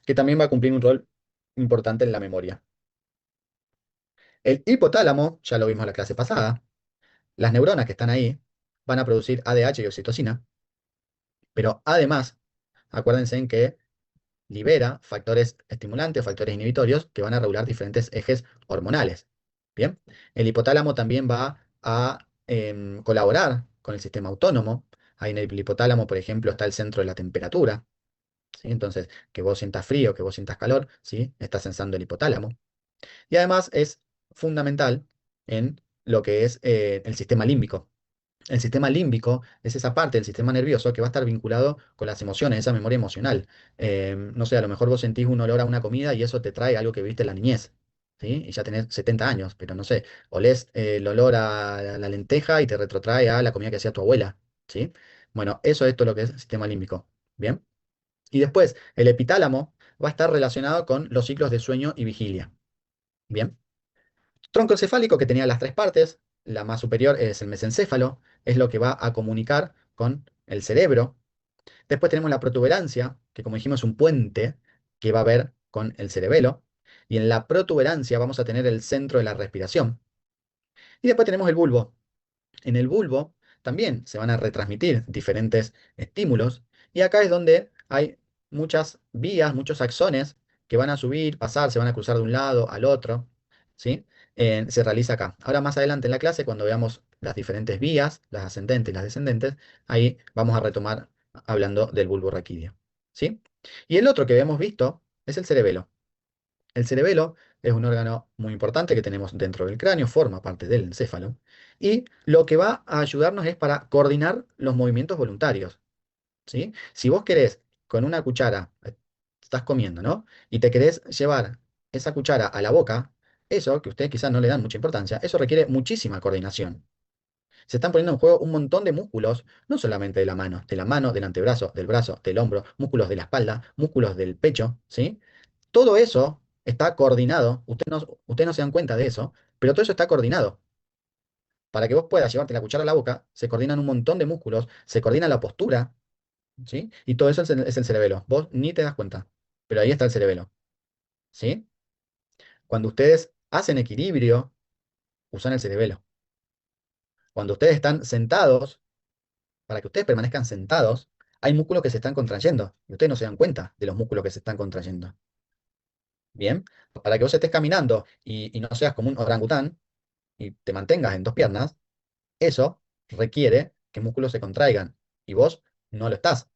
que también va a cumplir un rol importante en la memoria. El hipotálamo, ya lo vimos en la clase pasada, las neuronas que están ahí van a producir ADH y oxitocina, pero además, acuérdense en que libera factores estimulantes, factores inhibitorios que van a regular diferentes ejes hormonales. Bien, el hipotálamo también va a colaborar con el sistema autónomo. Ahí en el hipotálamo, por ejemplo, está el centro de la temperatura. ¿Sí? Entonces, que vos sientas frío, que vos sientas calor, ¿sí? Estás sensando el hipotálamo. Y además es fundamental en lo que es el sistema límbico. El sistema límbico es esa parte del sistema nervioso que va a estar vinculado con las emociones, esa memoria emocional. No sé, a lo mejor vos sentís un olor a una comida y eso te trae algo que viste en la niñez, ¿sí? Y ya tenés 70 años, pero no sé, olés el olor a la lenteja y te retrotrae a la comida que hacía tu abuela, ¿sí? Bueno, eso es todo lo que es sistema límbico, ¿bien? Y después, el epitálamo va a estar relacionado con los ciclos de sueño y vigilia, ¿bien? Tronco encefálico que tenía las tres partes, la más superior es el mesencéfalo, es lo que va a comunicar con el cerebro. Después tenemos la protuberancia, que como dijimos es un puente que va a ver con el cerebelo. Y en la protuberancia vamos a tener el centro de la respiración. Y después tenemos el bulbo. En el bulbo también se van a retransmitir diferentes estímulos. Y acá es donde hay muchas vías, muchos axones que van a subir, pasar, se van a cruzar de un lado al otro. ¿Sí? Se realiza acá. Ahora más adelante en la clase, cuando veamos las diferentes vías, las ascendentes y las descendentes, ahí vamos a retomar hablando del bulbo raquídeo. ¿Sí? Y el otro que habíamos visto es el cerebelo. El cerebelo es un órgano muy importante que tenemos dentro del cráneo, forma parte del encéfalo, y lo que va a ayudarnos es para coordinar los movimientos voluntarios, ¿sí? Si vos querés con una cuchara, estás comiendo, ¿no? Y te querés llevar esa cuchara a la boca, eso, que ustedes quizás no le dan mucha importancia, eso requiere muchísima coordinación. Se están poniendo en juego un montón de músculos, no solamente de la mano, del antebrazo, del brazo, del hombro, músculos de la espalda, músculos del pecho, ¿sí? Todo eso está coordinado, ustedes no se dan cuenta de eso, pero todo eso está coordinado. Para que vos puedas llevarte la cuchara a la boca, se coordinan un montón de músculos, se coordina la postura, ¿sí? Y todo eso es el cerebelo. Vos ni te das cuenta, pero ahí está el cerebelo, ¿sí? Cuando ustedes hacen equilibrio, usan el cerebelo. Cuando ustedes están sentados, para que ustedes permanezcan sentados, hay músculos que se están contrayendo y ustedes no se dan cuenta de los músculos que se están contrayendo. Bien, para que vos estés caminando y no seas como un orangután y te mantengas en dos piernas, eso requiere que músculos se contraigan y vos no lo estás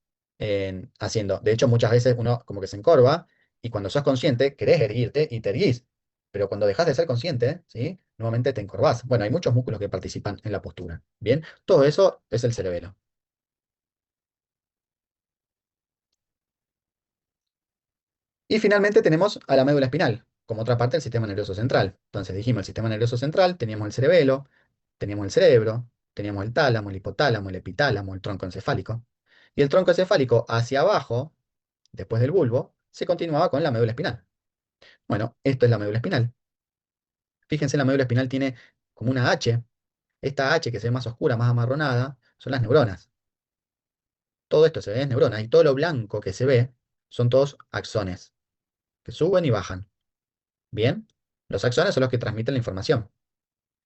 haciendo. De hecho, muchas veces uno como que se encorva y cuando sos consciente querés erguirte y te erguís. Pero cuando dejas de ser consciente, ¿sí? Nuevamente te encorvás. Bueno, hay muchos músculos que participan en la postura. Bien, todo eso es el cerebelo. Y finalmente tenemos a la médula espinal, como otra parte del sistema nervioso central. Entonces dijimos el sistema nervioso central, teníamos el cerebelo, teníamos el cerebro, teníamos el tálamo, el hipotálamo, el epitálamo, el tronco encefálico. Y el tronco encefálico hacia abajo, después del bulbo, se continuaba con la médula espinal. Bueno, esto es la médula espinal. Fíjense, la médula espinal tiene como una H. Esta H que se ve más oscura, más amarronada, son las neuronas. Todo esto se ve en neuronas y todo lo blanco que se ve son todos axones, que suben y bajan. Bien, los axones son los que transmiten la información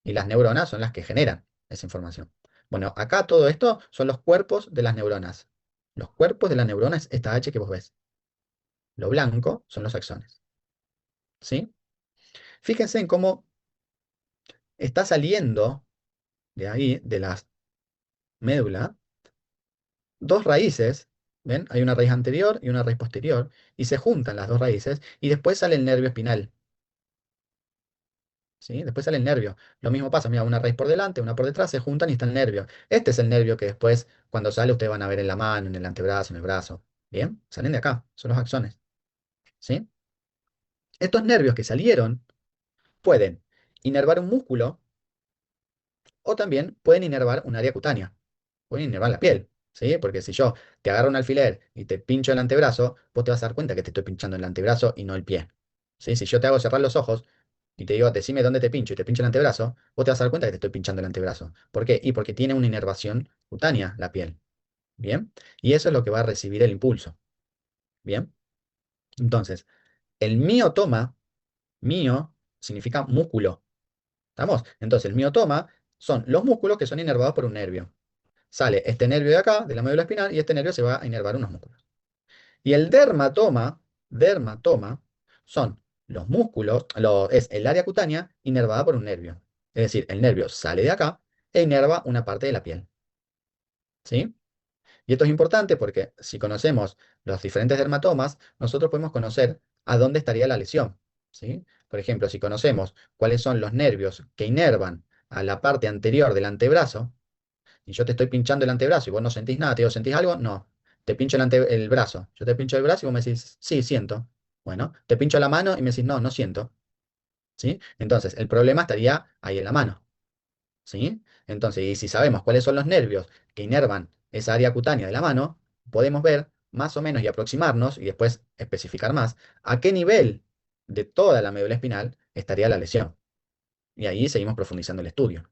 y las neuronas son las que generan esa información. Bueno, acá todo esto son los cuerpos de las neuronas. Los cuerpos de las neuronas, esta H que vos ves. Lo blanco son los axones. ¿Sí? Fíjense en cómo está saliendo de ahí, de la médula, dos raíces. ¿Ven? Hay una raíz anterior y una raíz posterior. Y se juntan las dos raíces y después sale el nervio espinal. ¿Sí? Después sale el nervio. Lo mismo pasa, mira, una raíz por delante, una por detrás, se juntan y está el nervio. Este es el nervio que después, cuando sale, ustedes van a ver en la mano, en el antebrazo, en el brazo. ¿Bien? Salen de acá, son los axones. ¿Sí? Estos nervios que salieron pueden inervar un músculo o también pueden inervar un área cutánea. Pueden inervar la piel. ¿Sí? Porque si yo te agarro un alfiler y te pincho el antebrazo, vos te vas a dar cuenta que te estoy pinchando el antebrazo y no el pie. ¿Sí? Si yo te hago cerrar los ojos y te digo, decime dónde te pincho y te pincho el antebrazo, vos te vas a dar cuenta que te estoy pinchando el antebrazo. ¿Por qué? Y porque tiene una inervación cutánea la piel. ¿Bien? Y eso es lo que va a recibir el impulso. ¿Bien? Entonces, el miotoma, mio significa músculo. ¿Estamos? Entonces, el miotoma son los músculos que son inervados por un nervio. Sale este nervio de acá, de la médula espinal, y este nervio se va a inervar unos músculos. Y el dermatoma, son los músculos, es el área cutánea inervada por un nervio. Es decir, el nervio sale de acá e inerva una parte de la piel. ¿Sí? Y esto es importante porque si conocemos los diferentes dermatomas, nosotros podemos conocer a dónde estaría la lesión. ¿Sí? Por ejemplo, si conocemos cuáles son los nervios que inervan a la parte anterior del antebrazo, y yo te estoy pinchando el antebrazo y vos no sentís nada, te digo, ¿sentís algo? No. Te pincho el brazo. Yo te pincho el brazo y vos me decís, sí, siento. Bueno, te pincho la mano y me decís, no, no siento. ¿Sí? Entonces, el problema estaría ahí en la mano. ¿Sí? Entonces, y si sabemos cuáles son los nervios que inervan esa área cutánea de la mano, podemos ver más o menos y aproximarnos y después especificar más a qué nivel de toda la médula espinal estaría la lesión. Y ahí seguimos profundizando el estudio.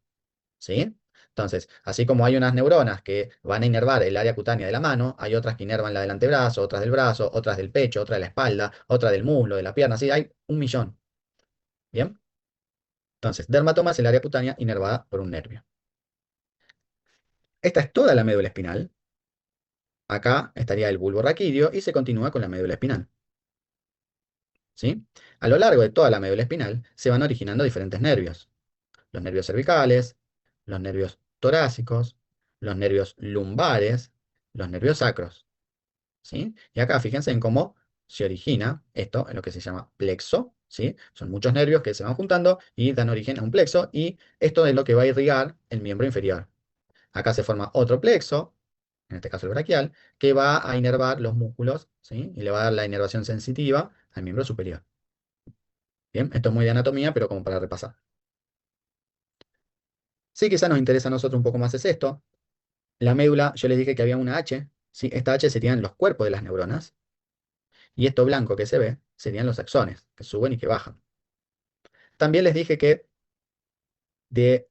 ¿Sí? Entonces, así como hay unas neuronas que van a inervar el área cutánea de la mano, hay otras que inervan la del antebrazo, otras del brazo, otras del pecho, otra de la espalda, otra del muslo, de la pierna, así hay un millón. ¿Bien? Entonces, dermatoma es el área cutánea inervada por un nervio. Esta es toda la médula espinal. Acá estaría el bulbo raquídeo y se continúa con la médula espinal. ¿Sí? A lo largo de toda la médula espinal se van originando diferentes nervios. Los nervios cervicales, los nervios torácicos, los nervios lumbares, los nervios sacros. ¿Sí? Y acá fíjense en cómo se origina esto, en lo que se llama plexo. ¿Sí? Son muchos nervios que se van juntando y dan origen a un plexo, y esto es lo que va a irrigar el miembro inferior. Acá se forma otro plexo, en este caso el braquial, que va a inervar los músculos, ¿sí? Y le va a dar la inervación sensitiva al miembro superior. Bien, esto es muy de anatomía, pero como para repasar. Sí, quizá nos interesa a nosotros un poco más es esto. La médula, yo les dije que había una H, ¿sí? Esta H serían los cuerpos de las neuronas, y esto blanco que se ve serían los axones, que suben y que bajan. También les dije que de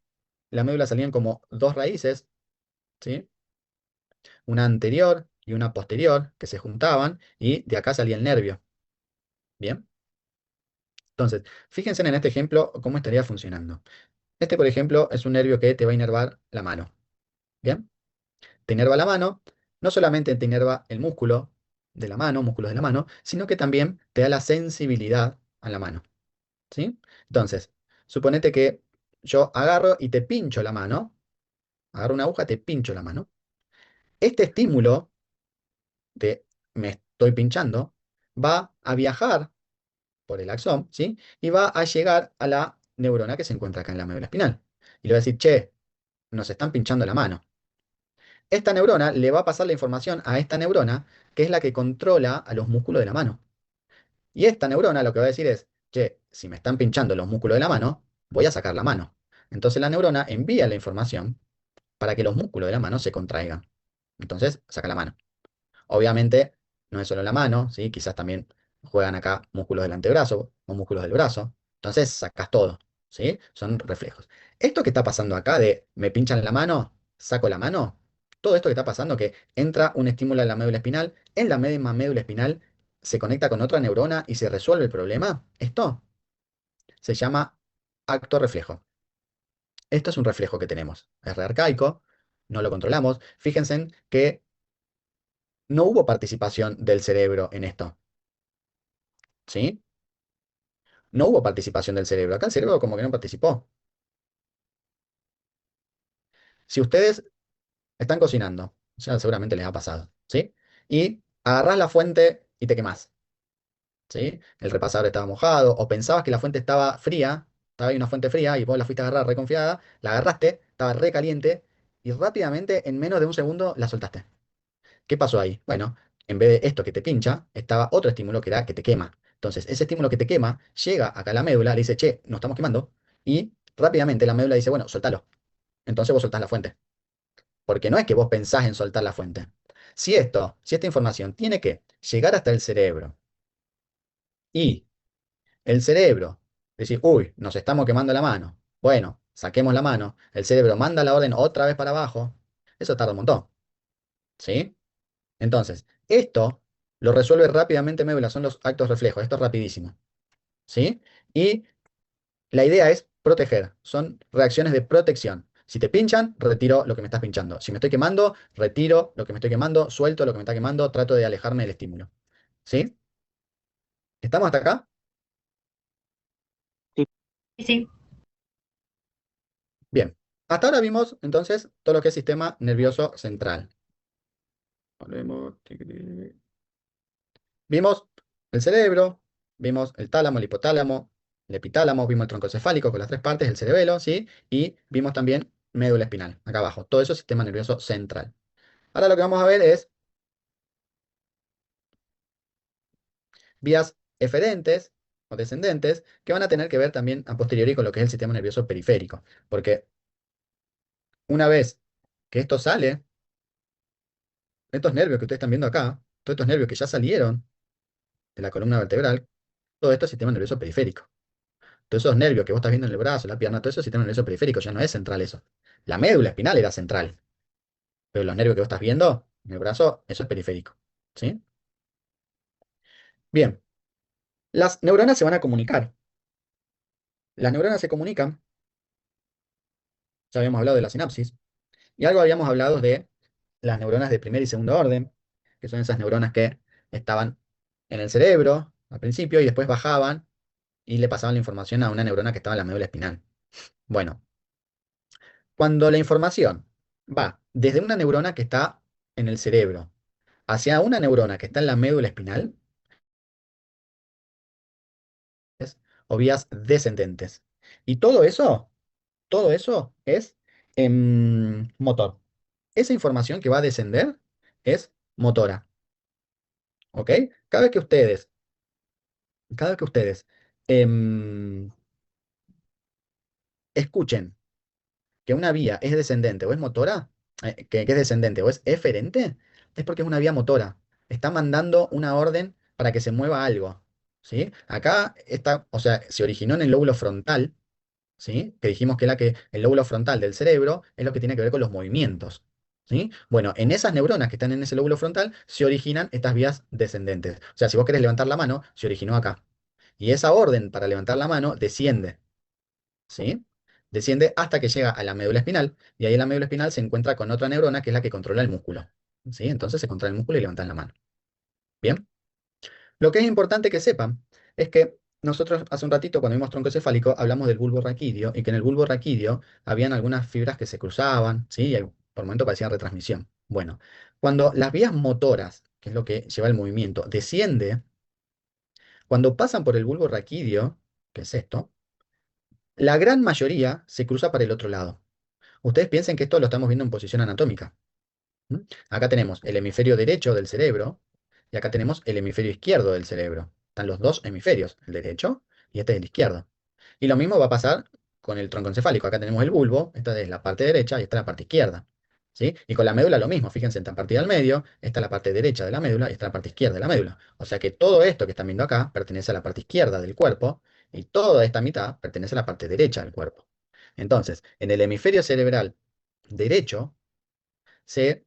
la médula salían como dos raíces, ¿sí? Una anterior y una posterior, que se juntaban, y de acá salía el nervio. Bien. Entonces, fíjense en este ejemplo cómo estaría funcionando. Este, por ejemplo, es un nervio que te va a inervar la mano. ¿Bien? Te inerva la mano, no solamente te inerva el músculo de la mano, músculos de la mano, sino que también te da la sensibilidad a la mano. ¿Sí? Entonces, suponete que yo agarro y te pincho la mano, agarro una aguja, te pincho la mano. Este estímulo de me estoy pinchando va a viajar por el axón, ¿sí? Y va a llegar a la neurona que se encuentra acá en la médula espinal. Y le va a decir, che, nos están pinchando la mano. Esta neurona le va a pasar la información a esta neurona, que es la que controla a los músculos de la mano. Y esta neurona lo que va a decir es, che, si me están pinchando los músculos de la mano, voy a sacar la mano. Entonces la neurona envía la información para que los músculos de la mano se contraigan. Entonces saca la mano. Obviamente, no es solo la mano, ¿sí? Quizás también juegan acá músculos del antebrazo o músculos del brazo. Entonces sacas todo, ¿sí? Son reflejos. Esto que está pasando acá de me pinchan la mano, saco la mano, todo esto que está pasando, que entra un estímulo en la médula espinal, en la misma médula espinal se conecta con otra neurona y se resuelve el problema, esto se llama acto reflejo. Esto es un reflejo que tenemos. Es re arcaico, no lo controlamos. Fíjense en que no hubo participación del cerebro en esto. ¿Sí? No hubo participación del cerebro. Acá el cerebro como que no participó. Si ustedes están cocinando, ya seguramente les ha pasado, ¿sí? Y agarrás la fuente y te quemás, ¿sí? El repasador estaba mojado, o pensabas que la fuente estaba fría, estaba ahí una fuente fría y vos la fuiste a agarrar reconfiada, la agarraste, estaba re caliente y rápidamente, en menos de un segundo, la soltaste. ¿Qué pasó ahí? Bueno, en vez de esto que te pincha, estaba otro estímulo que era que te quema. Entonces, ese estímulo que te quema llega acá a la médula, le dice, che, nos estamos quemando, y rápidamente la médula dice, bueno, soltalo. Entonces vos soltás la fuente. Porque no es que vos pensás en soltar la fuente. Si esta información tiene que llegar hasta el cerebro y el cerebro decir, uy, nos estamos quemando la mano, bueno, saquemos la mano, el cerebro manda la orden otra vez para abajo, eso tarda un montón. ¿Sí? Entonces, esto lo resuelve rápidamente médula, son los actos reflejos, esto es rapidísimo. ¿Sí? Y la idea es proteger, son reacciones de protección. Si te pinchan, retiro lo que me estás pinchando. Si me estoy quemando, retiro lo que me estoy quemando, suelto lo que me está quemando, trato de alejarme del estímulo. ¿Sí? ¿Estamos hasta acá? Sí. Sí, sí. Bien. Hasta ahora vimos entonces todo lo que es sistema nervioso central. Volvemos. Vimos el cerebro, vimos el tálamo, el hipotálamo, el epitálamo, vimos el tronco encefálico con las tres partes, el cerebelo, ¿sí? Y vimos también médula espinal, acá abajo. Todo eso es sistema nervioso central. Ahora lo que vamos a ver es vías eferentes o descendentes que van a tener que ver también a posteriori con lo que es el sistema nervioso periférico. Porque una vez que esto sale, estos nervios que ustedes están viendo acá, todos estos nervios que ya salieron de la columna vertebral, todo esto es sistema nervioso periférico. Todos esos nervios que vos estás viendo en el brazo, la pierna, todo eso es sistema nervioso periférico, ya no es central eso. La médula espinal era central, pero los nervios que vos estás viendo en el brazo, eso es periférico. ¿Sí? Bien, las neuronas se van a comunicar. Las neuronas se comunican, ya habíamos hablado de la sinapsis, y algo habíamos hablado de las neuronas de primer y segundo orden, que son esas neuronas que estaban en el cerebro al principio y después bajaban y le pasaban la información a una neurona que estaba en la médula espinal. Bueno, cuando la información va desde una neurona que está en el cerebro hacia una neurona que está en la médula espinal, o vías descendentes. Y todo eso es motor. Esa información que va a descender es motora. ¿Ok? Cada vez que ustedes, cada vez que ustedes em, escuchen que una vía es descendente o es motora, que es descendente o es eferente, es porque es una vía motora. Está mandando una orden para que se mueva algo. ¿Sí? Acá está, o sea, se originó en el lóbulo frontal, ¿sí? Que dijimos que, el lóbulo frontal del cerebro es lo que tiene que ver con los movimientos. ¿Sí? Bueno, en esas neuronas que están en ese lóbulo frontal se originan estas vías descendentes. O sea, si vos querés levantar la mano, se originó acá. Y esa orden para levantar la mano desciende. ¿Sí? Desciende hasta que llega a la médula espinal, y ahí en la médula espinal se encuentra con otra neurona que es la que controla el músculo. ¿Sí? Entonces se controla el músculo y levantan la mano. ¿Bien? Lo que es importante que sepan es que nosotros hace un ratito, cuando vimos troncocefálico, hablamos del bulbo raquídeo y que en el bulbo raquídeo habían algunas fibras que se cruzaban, ¿sí? Y por momento parecían retransmisión. Bueno, cuando las vías motoras, que es lo que lleva el movimiento, desciende, cuando pasan por el bulbo raquídeo, que es esto, la gran mayoría se cruza para el otro lado. Ustedes piensen que esto lo estamos viendo en posición anatómica. ¿Mm? Acá tenemos el hemisferio derecho del cerebro y acá tenemos el hemisferio izquierdo del cerebro. Están los dos hemisferios, el derecho y este es el izquierdo. Y lo mismo va a pasar con el tronco encefálico. Acá tenemos el bulbo, esta es la parte derecha y esta es la parte izquierda. ¿Sí? Y con la médula lo mismo, fíjense, está partida al medio, esta es la parte derecha de la médula y esta es la parte izquierda de la médula. O sea que todo esto que están viendo acá pertenece a la parte izquierda del cuerpo y toda esta mitad pertenece a la parte derecha del cuerpo. Entonces, en el hemisferio cerebral derecho se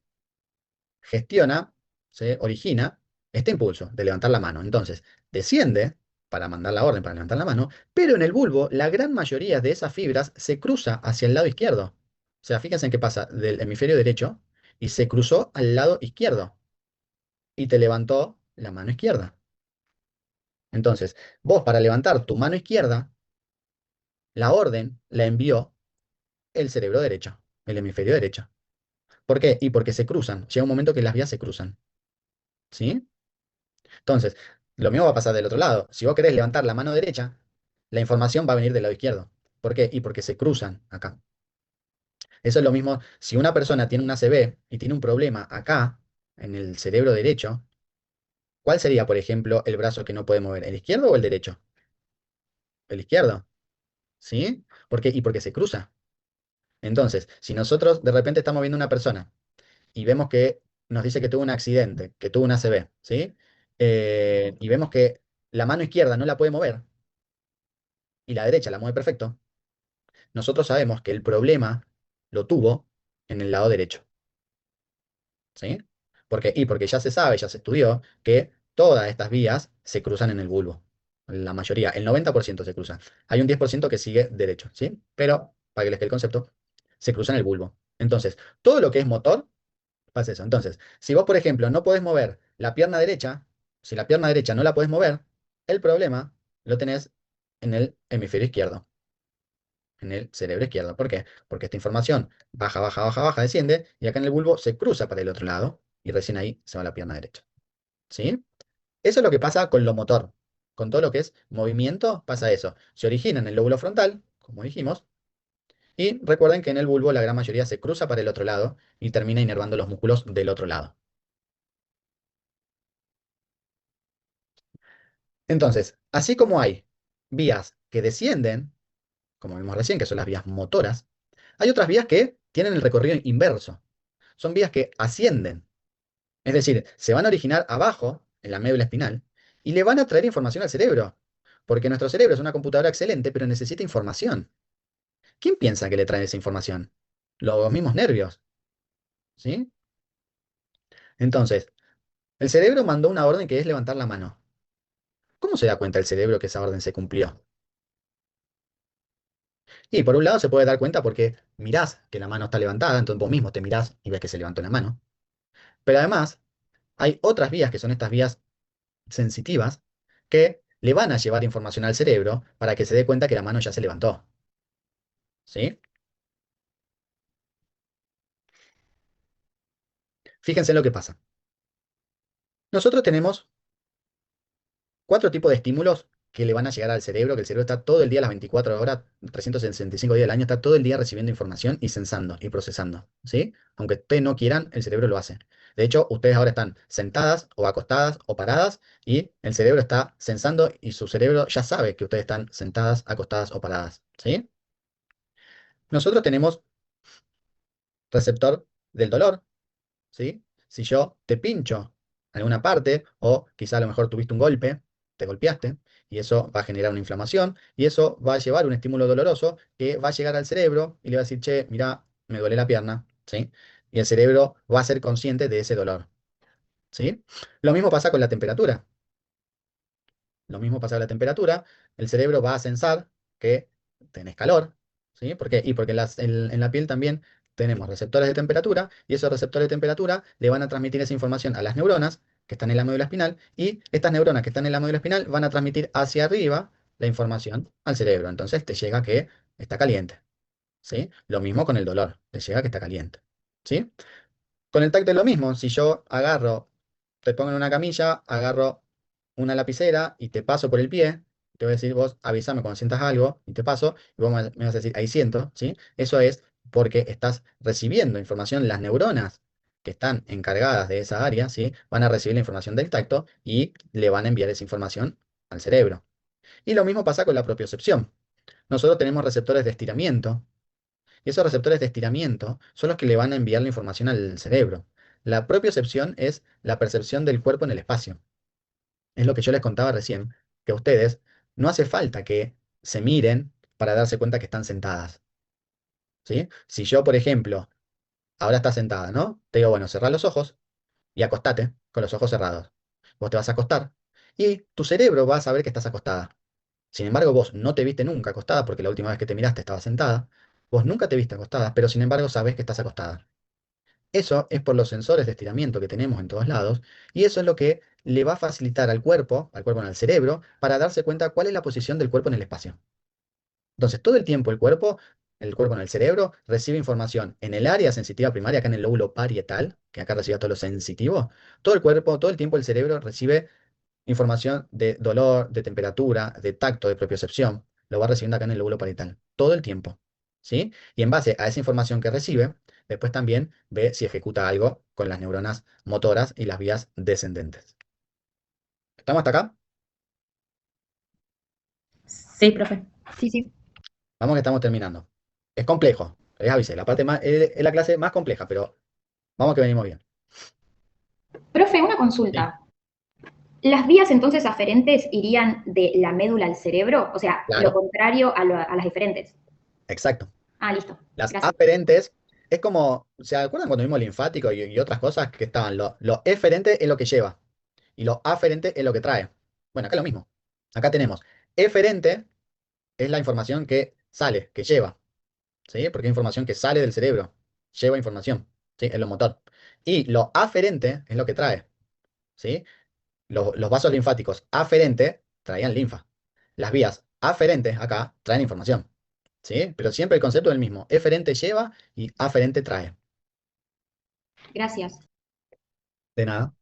gestiona, se origina este impulso de levantar la mano. Entonces, desciende para mandar la orden para levantar la mano, pero en el bulbo la gran mayoría de esas fibras se cruza hacia el lado izquierdo. O sea, fíjense en qué pasa del hemisferio derecho y se cruzó al lado izquierdo y te levantó la mano izquierda. Entonces, vos para levantar tu mano izquierda, la orden la envió el cerebro derecho, el hemisferio derecho. ¿Por qué? Y porque se cruzan. Llega un momento que las vías se cruzan. ¿Sí? Entonces, lo mismo va a pasar del otro lado. Si vos querés levantar la mano derecha, la información va a venir del lado izquierdo. ¿Por qué? Y porque se cruzan acá. Eso es lo mismo, si una persona tiene una ACV y tiene un problema acá, en el cerebro derecho, ¿cuál sería, por ejemplo, el brazo que no puede mover? ¿El izquierdo o el derecho? El izquierdo, ¿sí? ¿Por qué? Y porque se cruza. Entonces, si nosotros de repente estamos viendo una persona y vemos que nos dice que tuvo un accidente, que tuvo una ACV, ¿sí? Y vemos que la mano izquierda no la puede mover, y la derecha la mueve perfecto, nosotros sabemos que el problema lo tuvo en el lado derecho. ¿Sí? Porque ya se sabe, ya se estudió, que todas estas vías se cruzan en el bulbo. La mayoría, el 90% se cruzan. Hay un 10% que sigue derecho, ¿sí? Pero, para que les quede el concepto, se cruza en el bulbo. Entonces, todo lo que es motor, pasa eso. Entonces, si vos, por ejemplo, no podés mover la pierna derecha, si la pierna derecha no la podés mover, el problema lo tenés en el hemisferio izquierdo, en el cerebro izquierdo. ¿Por qué? Porque esta información baja, baja, baja, baja, desciende, y acá en el bulbo se cruza para el otro lado, y recién ahí se va la pierna derecha. ¿Sí? Eso es lo que pasa con lo motor. Con todo lo que es movimiento, pasa eso. Se origina en el lóbulo frontal, como dijimos, Y recuerden que en el bulbo la gran mayoría se cruza para el otro lado y termina inervando los músculos del otro lado. Entonces, así como hay vías que descienden, como vimos recién, que son las vías motoras, hay otras vías que tienen el recorrido inverso. Son vías que ascienden. Es decir, se van a originar abajo, en la médula espinal, y le van a traer información al cerebro. Porque nuestro cerebro es una computadora excelente, pero necesita información. ¿Quién piensa que le trae esa información? Los mismos nervios, ¿sí? Entonces, el cerebro mandó una orden que es levantar la mano. ¿Cómo se da cuenta el cerebro que esa orden se cumplió? Y por un lado se puede dar cuenta porque mirás que la mano está levantada, entonces vos mismo te mirás y ves que se levantó la mano. Pero además, hay otras vías que son estas vías sensitivas que le van a llevar información al cerebro para que se dé cuenta que la mano ya se levantó. ¿Sí? Fíjense en lo que pasa. Nosotros tenemos cuatro tipos de estímulos que le van a llegar al cerebro, que el cerebro está todo el día, las 24 horas, 365 días del año, está todo el día recibiendo información y sensando y procesando, ¿sí? Aunque ustedes no quieran, el cerebro lo hace. De hecho, ustedes ahora están sentadas o acostadas o paradas y el cerebro está sensando y su cerebro ya sabe que ustedes están sentadas, acostadas o paradas, ¿sí? Nosotros tenemos receptor del dolor, ¿sí? Si yo te pincho en alguna parte, o quizá a lo mejor tuviste un golpe, te golpeaste, y eso va a generar una inflamación, y eso va a llevar un estímulo doloroso que va a llegar al cerebro y le va a decir, che, mira, me duele la pierna, ¿sí? Y el cerebro va a ser consciente de ese dolor, ¿sí? Lo mismo pasa con la temperatura. Lo mismo pasa con la temperatura, el cerebro va a sensar que tenés calor, ¿sí? ¿Por qué? Y porque en la piel también tenemos receptores de temperatura, y esos receptores de temperatura le van a transmitir esa información a las neuronas que están en la médula espinal, y estas neuronas que están en la médula espinal van a transmitir hacia arriba la información al cerebro. Entonces te llega que está caliente, ¿sí? Lo mismo con el dolor, te llega que está caliente, ¿sí? Con el tacto es lo mismo. Si yo agarro, te pongo en una camilla, agarro una lapicera y te paso por el pie, te voy a decir, vos avísame cuando sientas algo y te paso, y vos me vas a decir, ahí siento, ¿sí? Eso es porque estás recibiendo información, las neuronas que están encargadas de esa área, ¿sí? Van a recibir la información del tacto y le van a enviar esa información al cerebro. Y lo mismo pasa con la propiocepción. Nosotros tenemos receptores de estiramiento y esos receptores de estiramiento son los que le van a enviar la información al cerebro. La propiocepción es la percepción del cuerpo en el espacio. Es lo que yo les contaba recién, que a ustedes no hace falta que se miren para darse cuenta que están sentadas, ¿sí? Si yo, por ejemplo, ahora estás sentada, ¿no? Te digo, bueno, cerrá los ojos y acostate con los ojos cerrados. Vos te vas a acostar y tu cerebro va a saber que estás acostada. Sin embargo, vos no te viste nunca acostada porque la última vez que te miraste estaba sentada. Vos nunca te viste acostada, pero sin embargo sabés que estás acostada. Eso es por los sensores de estiramiento que tenemos en todos lados, y eso es lo que le va a facilitar al cuerpo, no, al cerebro, para darse cuenta cuál es la posición del cuerpo en el espacio. Entonces, todo el tiempo el cuerpo en el cerebro, recibe información en el área sensitiva primaria, acá en el lóbulo parietal, que acá recibe todo lo sensitivo. Todo el cuerpo, todo el tiempo el cerebro recibe información de dolor, de temperatura, de tacto, de propiocepción. Lo va recibiendo acá en el lóbulo parietal, todo el tiempo, ¿sí? Y en base a esa información que recibe, después también ve si ejecuta algo con las neuronas motoras y las vías descendentes. ¿Estamos hasta acá? Sí, profe. Sí, sí. Vamos que estamos terminando. Es complejo, les avisé, la parte más, es la clase más compleja, pero vamos que venimos bien. Profe, una Sí, consulta. ¿Las vías entonces aferentes irían de la médula al cerebro? O sea, lo claro, contrario a las diferentes. exacto. Ah, listo. Las Gracias. aferentes es como, ¿se acuerdan cuando vimos linfático y otras cosas que estaban? Lo eferente es lo que lleva y lo aferente es lo que trae. Bueno, acá es lo mismo. Acá tenemos eferente es la información que sale, que lleva, ¿sí? Porque es información que sale del cerebro, lleva información, ¿sí? Es lo motor. Y lo aferente es lo que trae, ¿sí? Los vasos linfáticos aferentes traían linfa. Las vías aferentes acá traen información, ¿sí? Pero siempre el concepto es el mismo. Eferente lleva y aferente trae. Gracias. De nada.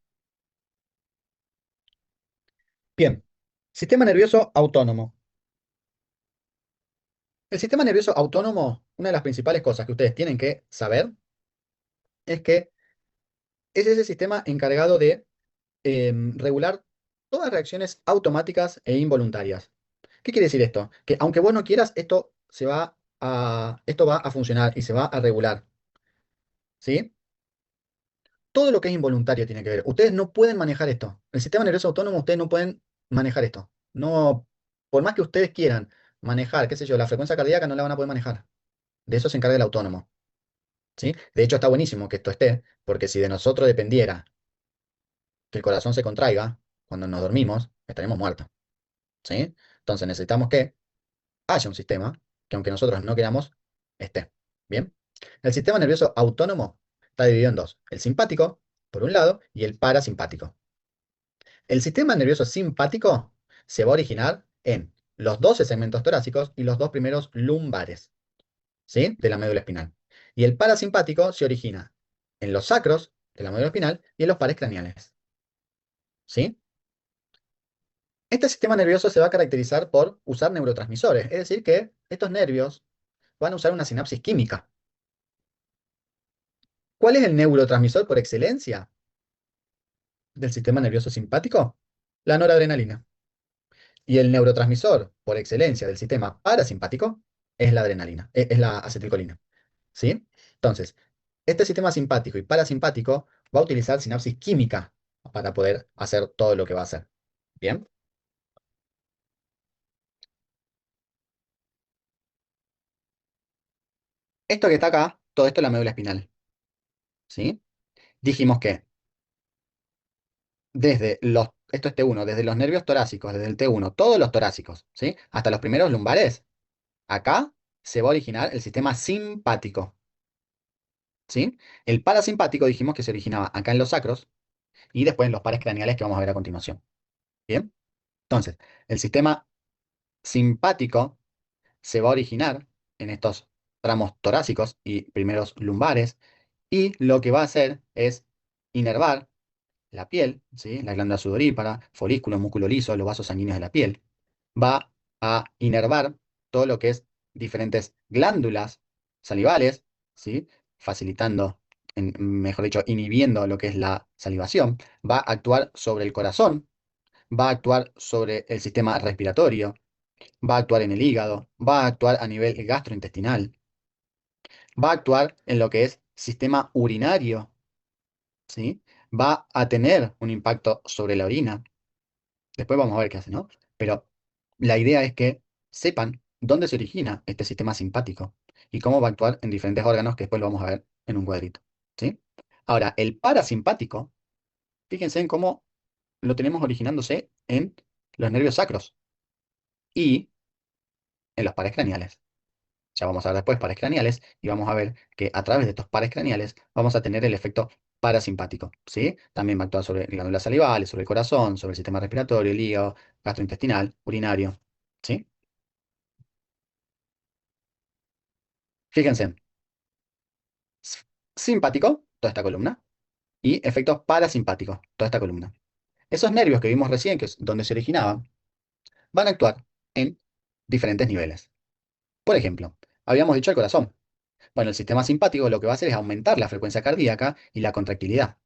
Bien. Sistema nervioso autónomo. El sistema nervioso autónomo, una de las principales cosas que ustedes tienen que saber es que es ese sistema encargado de regular todas reacciones automáticas e involuntarias. ¿Qué quiere decir esto? Que aunque vos no quieras, esto va a funcionar y se va a regular, ¿sí? Todo lo que es involuntario tiene que ver. Ustedes no pueden manejar esto. El sistema nervioso autónomo, ustedes no pueden manejar esto. No, por más que ustedes quieran manejar, qué sé yo, la frecuencia cardíaca no la van a poder manejar. De eso se encarga el autónomo, ¿sí? De hecho, está buenísimo que esto esté, porque si de nosotros dependiera que el corazón se contraiga cuando nos dormimos, estaremos muertos, ¿sí? Entonces necesitamos que haya un sistema que aunque nosotros no queramos, esté. ¿Bien? El sistema nervioso autónomo está dividido en dos. El simpático, por un lado, y el parasimpático. El sistema nervioso simpático se va a originar en los 12 segmentos torácicos y los dos primeros lumbares, ¿sí? De la médula espinal. Y el parasimpático se origina en los sacros de la médula espinal y en los pares craneales, ¿sí? Este sistema nervioso se va a caracterizar por usar neurotransmisores, es decir, que estos nervios van a usar una sinapsis química. ¿Cuál es el neurotransmisor por excelencia del sistema nervioso simpático? La noradrenalina. Y el neurotransmisor por excelencia del sistema parasimpático es la adrenalina, es la acetilcolina. ¿Sí? Entonces, este sistema simpático y parasimpático va a utilizar sinapsis química para poder hacer todo lo que va a hacer. ¿Bien? Esto que está acá, todo esto es la médula espinal. ¿Sí? Dijimos que esto es T1, desde los nervios torácicos, desde el T1, todos los torácicos, ¿sí? Hasta los primeros lumbares, acá se va a originar el sistema simpático, ¿sí? El parasimpático dijimos que se originaba acá en los sacros y después en los pares craneales que vamos a ver a continuación. ¿Bien? Entonces, el sistema simpático se va a originar en estos tramos torácicos y primeros lumbares y lo que va a hacer es inervar la piel, ¿sí? La glándula sudorípara, folículo, músculo liso, los vasos sanguíneos de la piel. Va a inervar todo lo que es diferentes glándulas salivales, ¿sí? Facilitando, mejor dicho, inhibiendo lo que es la salivación. Va a actuar sobre el corazón, va a actuar sobre el sistema respiratorio, va a actuar en el hígado, va a actuar a nivel gastrointestinal, va a actuar en lo que es sistema urinario, ¿sí? Va a tener un impacto sobre la orina. Después vamos a ver qué hace, ¿no? Pero la idea es que sepan dónde se origina este sistema simpático y cómo va a actuar en diferentes órganos que después lo vamos a ver en un cuadrito, ¿sí? Ahora, el parasimpático, fíjense en cómo lo tenemos originándose en los nervios sacros y en los pares craneales. Ya vamos a ver después pares craneales y vamos a ver que a través de estos pares craneales vamos a tener el efecto parasimpático, ¿sí? También va a actuar sobre glándulas salivales, sobre el corazón, sobre el sistema respiratorio, el hígado, gastrointestinal, urinario, ¿sí? Fíjense, s- simpático, toda esta columna, y efectos parasimpáticos, toda esta columna. Esos nervios que vimos recién, que es donde se originaban, van a actuar en diferentes niveles. Por ejemplo, habíamos dicho el corazón. Bueno, el sistema simpático lo que va a hacer es aumentar la frecuencia cardíaca y la contractilidad.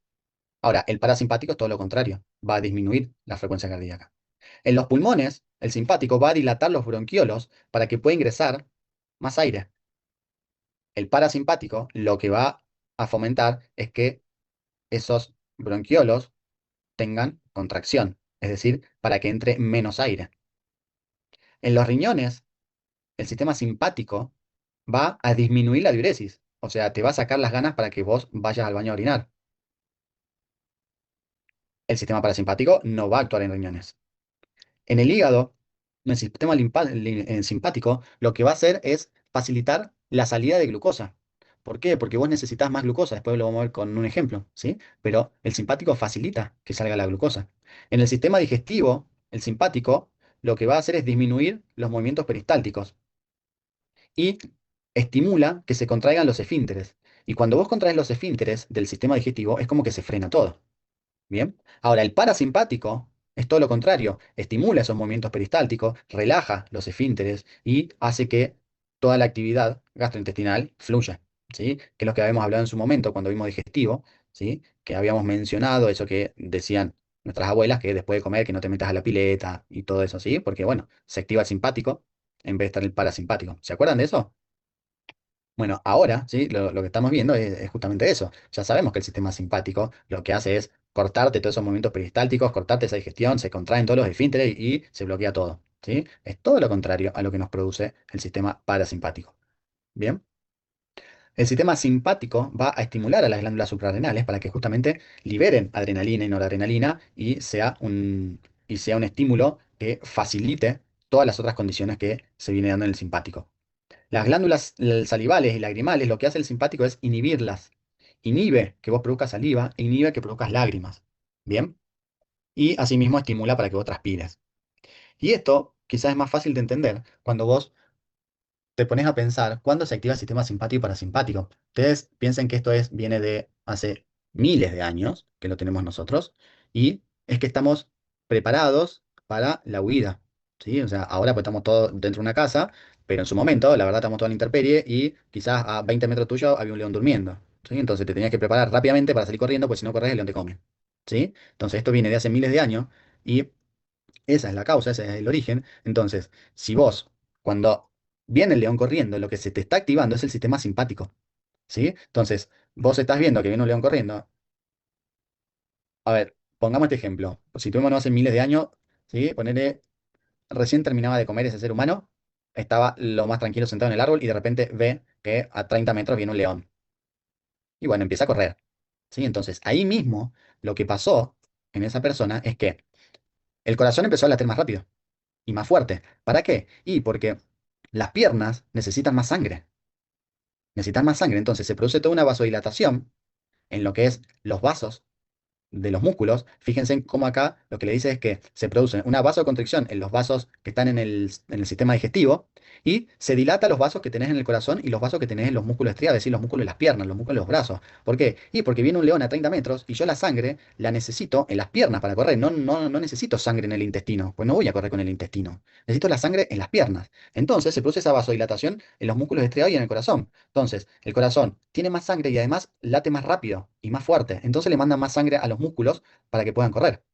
Ahora, el parasimpático es todo lo contrario, va a disminuir la frecuencia cardíaca. En los pulmones, el simpático va a dilatar los bronquiolos para que pueda ingresar más aire. El parasimpático lo que va a fomentar es que esos bronquiolos tengan contracción, es decir, para que entre menos aire. En los riñones, el sistema simpático va a disminuir la diuresis, o sea, te va a sacar las ganas para que vos vayas al baño a orinar. El sistema parasimpático no va a actuar en riñones. En el hígado, el sistema simpático lo que va a hacer es facilitar la salida de glucosa. ¿Por qué? Porque vos necesitas más glucosa, después lo vamos a ver con un ejemplo, ¿sí? Pero el simpático facilita que salga la glucosa. En el sistema digestivo, el simpático lo que va a hacer es disminuir los movimientos peristálticos y estimula que se contraigan los esfínteres. Y cuando vos contraes los esfínteres del sistema digestivo, es como que se frena todo. Bien. Ahora, el parasimpático es todo lo contrario. Estimula esos movimientos peristálticos, relaja los esfínteres y hace que toda la actividad gastrointestinal fluya, ¿sí? Que es lo que habíamos hablado en su momento cuando vimos digestivo, ¿sí? Que habíamos mencionado eso que decían nuestras abuelas, que después de comer que no te metas a la pileta y todo eso, ¿sí? Porque, bueno, se activa el simpático en vez de estar el parasimpático. ¿Se acuerdan de eso? Bueno, ahora, ¿sí? Lo que estamos viendo es justamente eso. Ya sabemos que el sistema simpático lo que hace es cortarte todos esos movimientos peristálticos, cortarte esa digestión, se contraen todos los esfínteres y se bloquea todo, ¿sí? Es todo lo contrario a lo que nos produce el sistema parasimpático. Bien. El sistema simpático va a estimular a las glándulas suprarrenales para que justamente liberen adrenalina y noradrenalina y sea un estímulo que facilite todas las otras condiciones que se vienen dando en el simpático. Las glándulas salivales y lagrimales, lo que hace el simpático es inhibirlas. Inhibe que vos produzcas saliva e inhibe que produzcas lágrimas. ¿Bien? Y asimismo estimula para que vos transpires. Y esto quizás es más fácil de entender cuando vos te pones a pensar cuándo se activa el sistema simpático y parasimpático. Ustedes piensen que viene de hace miles de años, que lo tenemos nosotros, y es que estamos preparados para la huida. ¿Sí? O sea, ahora pues estamos todos dentro de una casa, pero en su momento, la verdad, estamos todos en la intemperie y quizás a 20 metros tuyo había un león durmiendo. ¿Sí? Entonces te tenías que preparar rápidamente para salir corriendo, pues si no corres, el león te come. ¿Sí? Entonces esto viene de hace miles de años y esa es la causa, ese es el origen. Entonces, si vos, cuando viene el león corriendo, lo que se te está activando es el sistema simpático, ¿sí? Entonces, vos estás viendo que viene un león corriendo. A ver, pongamos este ejemplo. Situémonos hace miles de años, ¿sí? Ponele, recién terminaba de comer ese ser humano, estaba lo más tranquilo sentado en el árbol y de repente ve que a 30 metros viene un león. Y bueno, empieza a correr, ¿sí? Entonces, ahí mismo, lo que pasó en esa persona es que el corazón empezó a latir más rápido y más fuerte. ¿Para qué? Y porque las piernas necesitan más sangre. Necesitan más sangre. Entonces se produce toda una vasodilatación en lo que es los vasos de los músculos. Fíjense en cómo acá lo que le dice es que se produce una vasoconstricción en los vasos que están en el sistema digestivo y se dilata los vasos que tenés en el corazón y los vasos que tenés en los músculos estriados, es decir, los músculos de las piernas, los músculos de los brazos. ¿Por qué? Y porque viene un león a 30 metros y yo la sangre la necesito en las piernas para correr. No necesito sangre en el intestino, pues no voy a correr con el intestino. Necesito la sangre en las piernas. Entonces se produce esa vasodilatación en los músculos estriados y en el corazón. Entonces, el corazón tiene más sangre y además late más rápido y más fuerte. Entonces le manda más sangre a los músculos para que puedan correr.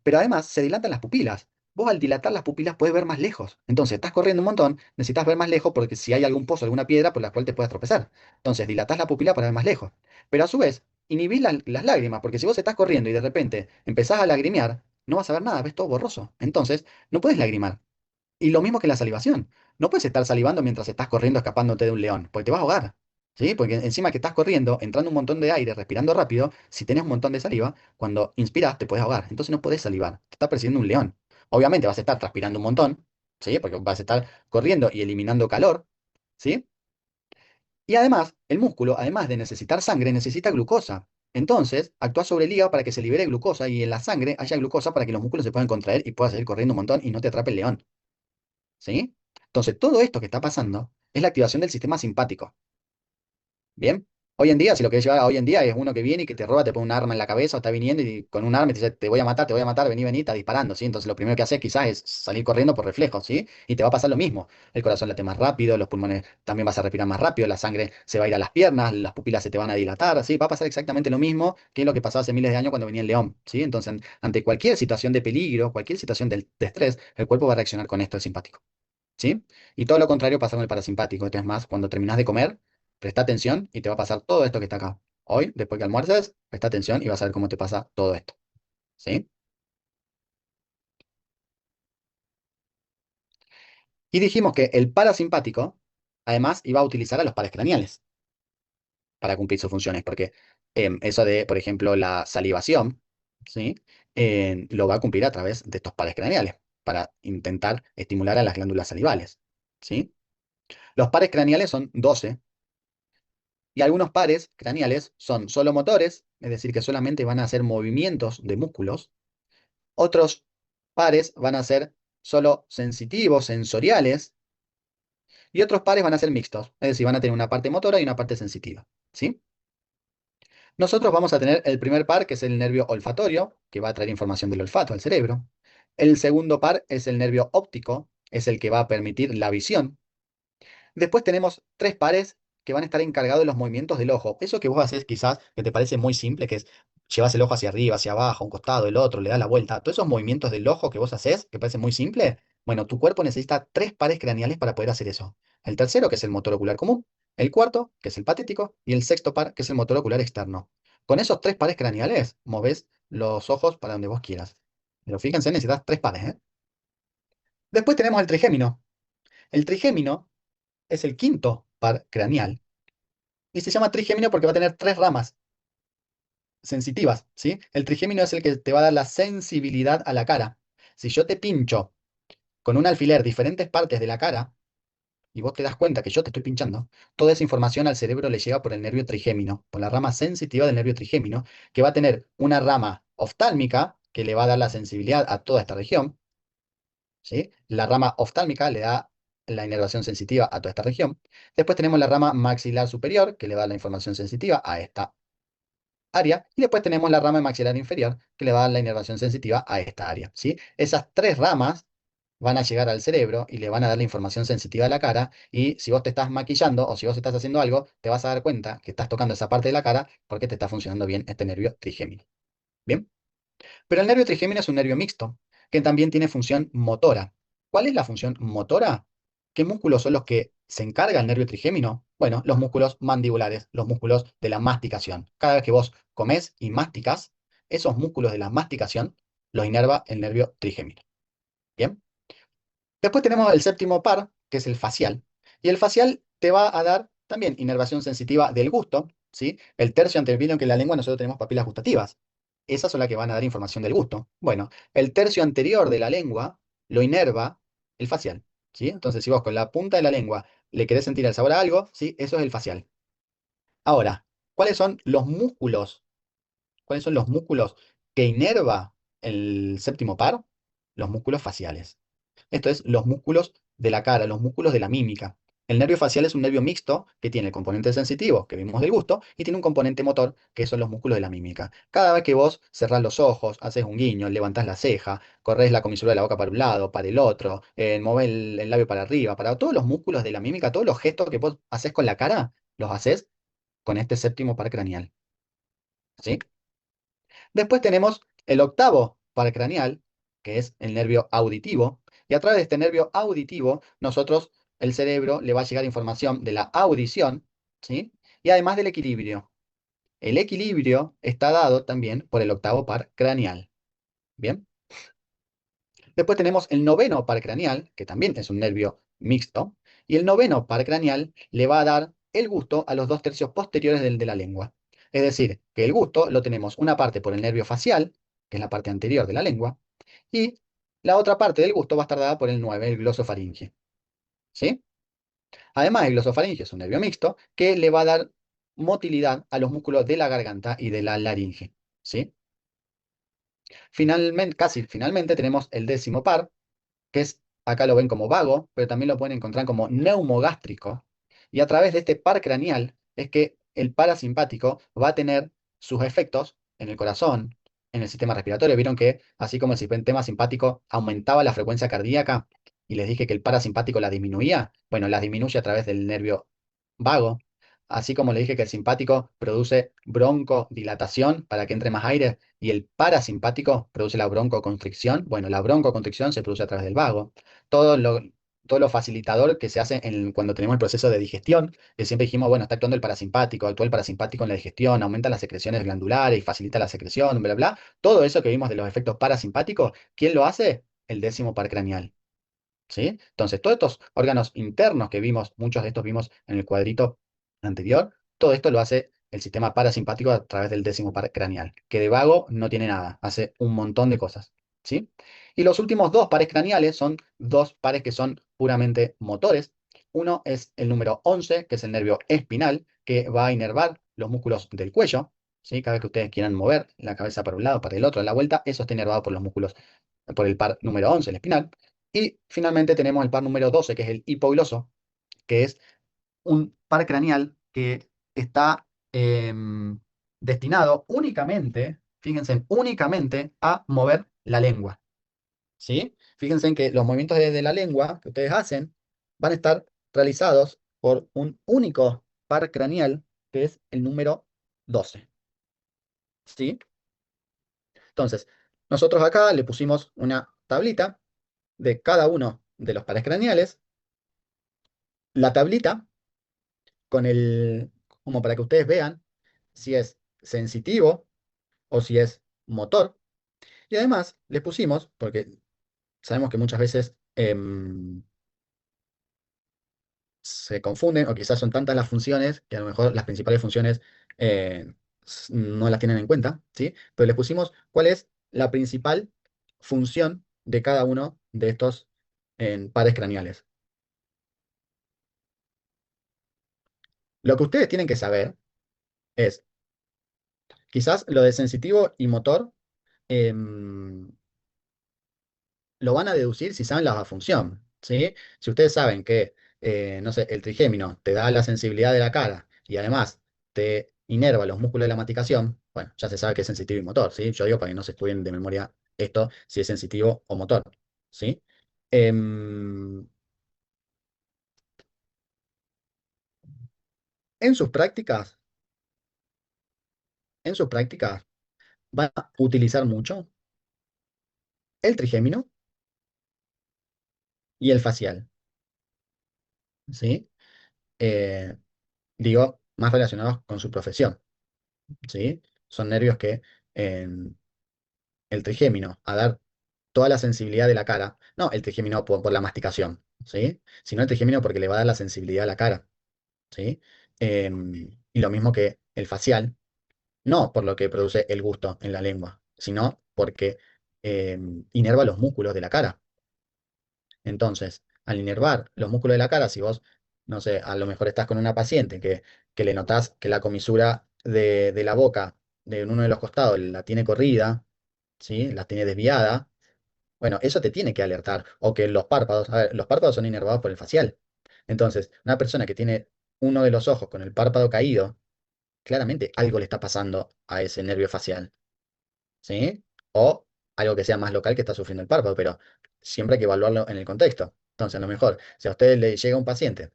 Pero además se dilatan las pupilas. Vos al dilatar las pupilas puedes ver más lejos. Entonces, estás corriendo un montón, necesitas ver más lejos porque si hay algún pozo, alguna piedra por la cual te puedas tropezar. Entonces, dilatás la pupila para ver más lejos. Pero a su vez, inhibís las lágrimas, porque si vos estás corriendo y de repente empezás a lagrimear, no vas a ver nada, ves todo borroso. Entonces, no puedes lagrimar. Y lo mismo que la salivación. No puedes estar salivando mientras estás corriendo escapándote de un león, porque te vas a ahogar. ¿Sí? Porque encima que estás corriendo, entrando un montón de aire, respirando rápido, si tenés un montón de saliva, cuando inspiras te puedes ahogar. Entonces no podés salivar. Te está persiguiendo un león. Obviamente vas a estar transpirando un montón, ¿sí? Porque vas a estar corriendo y eliminando calor, ¿sí? Y además, el músculo, además de necesitar sangre, necesita glucosa. Entonces, actúa sobre el hígado para que se libere glucosa y en la sangre haya glucosa para que los músculos se puedan contraer y puedas seguir corriendo un montón y no te atrape el león. ¿Sí? Entonces, todo esto que está pasando es la activación del sistema simpático. ¿Bien? Hoy en día, si lo que lleva hoy en día es uno que viene y que te roba, te pone un arma en la cabeza o está viniendo y con un arma te dice, te voy a matar, vení, está disparando, ¿sí? Entonces, lo primero que haces quizás es salir corriendo por reflejo, ¿sí? Y te va a pasar lo mismo. El corazón late más rápido, los pulmones también vas a respirar más rápido, la sangre se va a ir a las piernas, las pupilas se te van a dilatar, ¿sí? Va a pasar exactamente lo mismo que lo que pasaba hace miles de años cuando venía el león, ¿sí? Entonces, ante cualquier situación de peligro, cualquier situación de estrés, el cuerpo va a reaccionar con esto, el simpático. ¿Sí? Y todo lo contrario pasa con el parasimpático. Esto es más, cuando terminas de comer, presta atención y te va a pasar todo esto que está acá. Hoy, después que almuerces, presta atención y vas a ver cómo te pasa todo esto. ¿Sí? Y dijimos que el parasimpático, además, iba a utilizar a los pares craneales para cumplir sus funciones, porque eso de, por ejemplo, la salivación, ¿sí? Lo va a cumplir a través de estos pares craneales, para intentar estimular a las glándulas salivales. ¿Sí? Los pares craneales son 12. Y algunos pares craneales son solo motores, es decir, que solamente van a hacer movimientos de músculos. Otros pares van a ser solo sensitivos, sensoriales. Y otros pares van a ser mixtos, es decir, van a tener una parte motora y una parte sensitiva. ¿Sí? Nosotros vamos a tener el primer par, que es el nervio olfatorio, que va a traer información del olfato al cerebro. El segundo par es el nervio óptico, es el que va a permitir la visión. Después tenemos 3 pares que van a estar encargados de los movimientos del ojo. Eso que vos haces quizás, que te parece muy simple, que es llevas el ojo hacia arriba, hacia abajo, a un costado, el otro, le das la vuelta. Todos esos movimientos del ojo que vos haces, que parece muy simple, bueno, tu cuerpo necesita 3 pares craneales para poder hacer eso. El tercero, que es el motor ocular común, el cuarto, que es el patético, y el sexto par, que es el motor ocular externo. Con esos 3 pares craneales, movés los ojos para donde vos quieras. Pero fíjense, necesitas 3 pares, ¿eh? Después tenemos el trigémino. El trigémino es el quinto par craneal. Y se llama trigémino porque va a tener 3 ramas sensitivas, ¿sí? El trigémino es el que te va a dar la sensibilidad a la cara. Si yo te pincho con un alfiler diferentes partes de la cara, y vos te das cuenta que yo te estoy pinchando, toda esa información al cerebro le llega por el nervio trigémino, por la rama sensitiva del nervio trigémino, que va a tener una rama oftálmica, que le va a dar la sensibilidad a toda esta región, ¿sí? La rama oftálmica le da la inervación sensitiva a toda esta región. Después tenemos la rama maxilar superior, que le da la información sensitiva a esta área, y después tenemos la rama maxilar inferior, que le va a dar la inervación sensitiva a esta área, ¿sí? Esas 3 ramas van a llegar al cerebro y le van a dar la información sensitiva a la cara, y si vos te estás maquillando o si vos estás haciendo algo, te vas a dar cuenta que estás tocando esa parte de la cara porque te está funcionando bien este nervio trigémino. ¿Bien? Pero el nervio trigémino es un nervio mixto, que también tiene función motora. ¿Cuál es la función motora? ¿Qué músculos son los que se encarga el nervio trigémino? Bueno, los músculos mandibulares, los músculos de la masticación. Cada vez que vos comés y masticas, esos músculos de la masticación los inerva el nervio trigémino. ¿Bien? Después tenemos el séptimo par, que es el facial. Y el facial te va a dar también inervación sensitiva del gusto, ¿sí? El tercio anterior, vieron que en la lengua nosotros tenemos papilas gustativas. Esas son las que van a dar información del gusto. Bueno, el tercio anterior de la lengua lo inerva el facial, ¿sí? Entonces, si vos con la punta de la lengua le querés sentir el sabor a algo, ¿sí? Eso es el facial. Ahora, ¿cuáles son los músculos? ¿Cuáles son los músculos que inerva el séptimo par? Los músculos faciales. Esto es los músculos de la cara, los músculos de la mímica. El nervio facial es un nervio mixto que tiene el componente sensitivo, que vimos del gusto, y tiene un componente motor, que son los músculos de la mímica. Cada vez que vos cerrás los ojos, haces un guiño, levantás la ceja, corres la comisura de la boca para un lado, para el otro, movés el labio para arriba, para todos los músculos de la mímica, todos los gestos que vos haces con la cara, los haces con este séptimo par craneal. ¿Sí? Después tenemos el octavo par craneal, que es el nervio auditivo, y a través de este nervio auditivo, nosotros, el cerebro, le va a llegar información de la audición, ¿sí? Y además del equilibrio. El equilibrio está dado también por el octavo par craneal. ¿Bien? Después tenemos el noveno par craneal, que también es un nervio mixto, y el noveno par craneal le va a dar el gusto a los 2 tercios posteriores del de la lengua. Es decir, que el gusto lo tenemos una parte por el nervio facial, que es la parte anterior de la lengua, y la otra parte del gusto va a estar dada por el 9, el glosofaringe. ¿Sí? Además, el glosofaringe es un nervio mixto que le va a dar motilidad a los músculos de la garganta y de la laringe. ¿Sí? Finalmente, casi finalmente tenemos el décimo par, que es, acá lo ven como vago, pero también lo pueden encontrar como neumogástrico. Y a través de este par craneal es que el parasimpático va a tener sus efectos en el corazón, en el sistema respiratorio. Vieron que así como el sistema simpático aumentaba la frecuencia cardíaca y les dije que el parasimpático la disminuía, bueno, la disminuye a través del nervio vago. Así como le dije que el simpático produce broncodilatación para que entre más aire y el parasimpático produce la broncoconstricción. Bueno, la broncoconstricción se produce a través del vago. Todo lo, todo lo facilitador que se hace cuando tenemos el proceso de digestión, que siempre dijimos, bueno, está actuando el parasimpático, actúa el parasimpático en la digestión, aumenta las secreciones glandulares y facilita la secreción, bla, bla. Todo eso que vimos de los efectos parasimpáticos, ¿quién lo hace? El décimo par craneal. ¿Sí? Entonces, todos estos órganos internos que vimos, muchos de estos vimos en el cuadrito anterior, todo esto lo hace el sistema parasimpático a través del décimo par craneal, que de vago no tiene nada, hace un montón de cosas. ¿Sí? Y los últimos 2 pares craneales son 2 pares que son puramente motores. Uno es el número 11, que es el nervio espinal, que va a inervar los músculos del cuello. ¿Sí? Cada vez que ustedes quieran mover la cabeza para un lado, para el otro, a la vuelta, eso está inervado por los músculos, por el par número 11, el espinal. Y finalmente tenemos el par número 12, que es el hipogloso, que es un par craneal que está destinado únicamente, fíjense, únicamente a mover la lengua. ¿Sí? Fíjense en que los movimientos de la lengua que ustedes hacen van a estar realizados por un único par craneal, que es el número 12. ¿Sí? Entonces, nosotros acá le pusimos una tablita de cada uno de los pares craneales. La tablita con como para que ustedes vean si es sensitivo o si es motor. Y además le pusimos, porque sabemos que muchas veces se confunden, o quizás son tantas las funciones que a lo mejor las principales funciones eh, no las tienen en cuenta, ¿sí? Pero les pusimos cuál es la principal función de cada uno de estos pares craneales. Lo que ustedes tienen que saber es, quizás lo de sensitivo y motor, em, lo van a deducir si saben la función, ¿sí? Si ustedes saben que, no sé, el trigémino te da la sensibilidad de la cara y además te inerva los músculos de la masticación, bueno, ya se sabe que es sensitivo y motor, ¿sí? Yo digo para que no se estudien de memoria esto, si es sensitivo o motor, ¿sí? Em, en sus prácticas, en sus prácticas, van a utilizar mucho el trigémino y el facial, ¿sí? Eh, digo, más relacionados con su profesión. ¿Sí? Son nervios que en el trigémino, a dar toda la sensibilidad de la cara, no el trigémino por la masticación, ¿sí? Sino el trigémino porque le va a dar la sensibilidad a la cara, ¿sí? Y lo mismo que el facial, no por lo que produce el gusto en la lengua, sino porque inerva los músculos de la cara. Entonces, al inervar los músculos de la cara, si vos, no sé, a lo mejor estás con una paciente que le notás que la comisura de la boca de uno de los costados la tiene corrida, ¿sí? La tiene desviada, bueno, eso te tiene que alertar. O que los párpados, a ver, los párpados son inervados por el facial. Entonces, una persona que tiene uno de los ojos con el párpado caído, claramente algo le está pasando a ese nervio facial. ¿Sí? O algo que sea más local que está sufriendo el párpado, pero siempre hay que evaluarlo en el contexto. Entonces, a lo mejor, si a usted le llega un paciente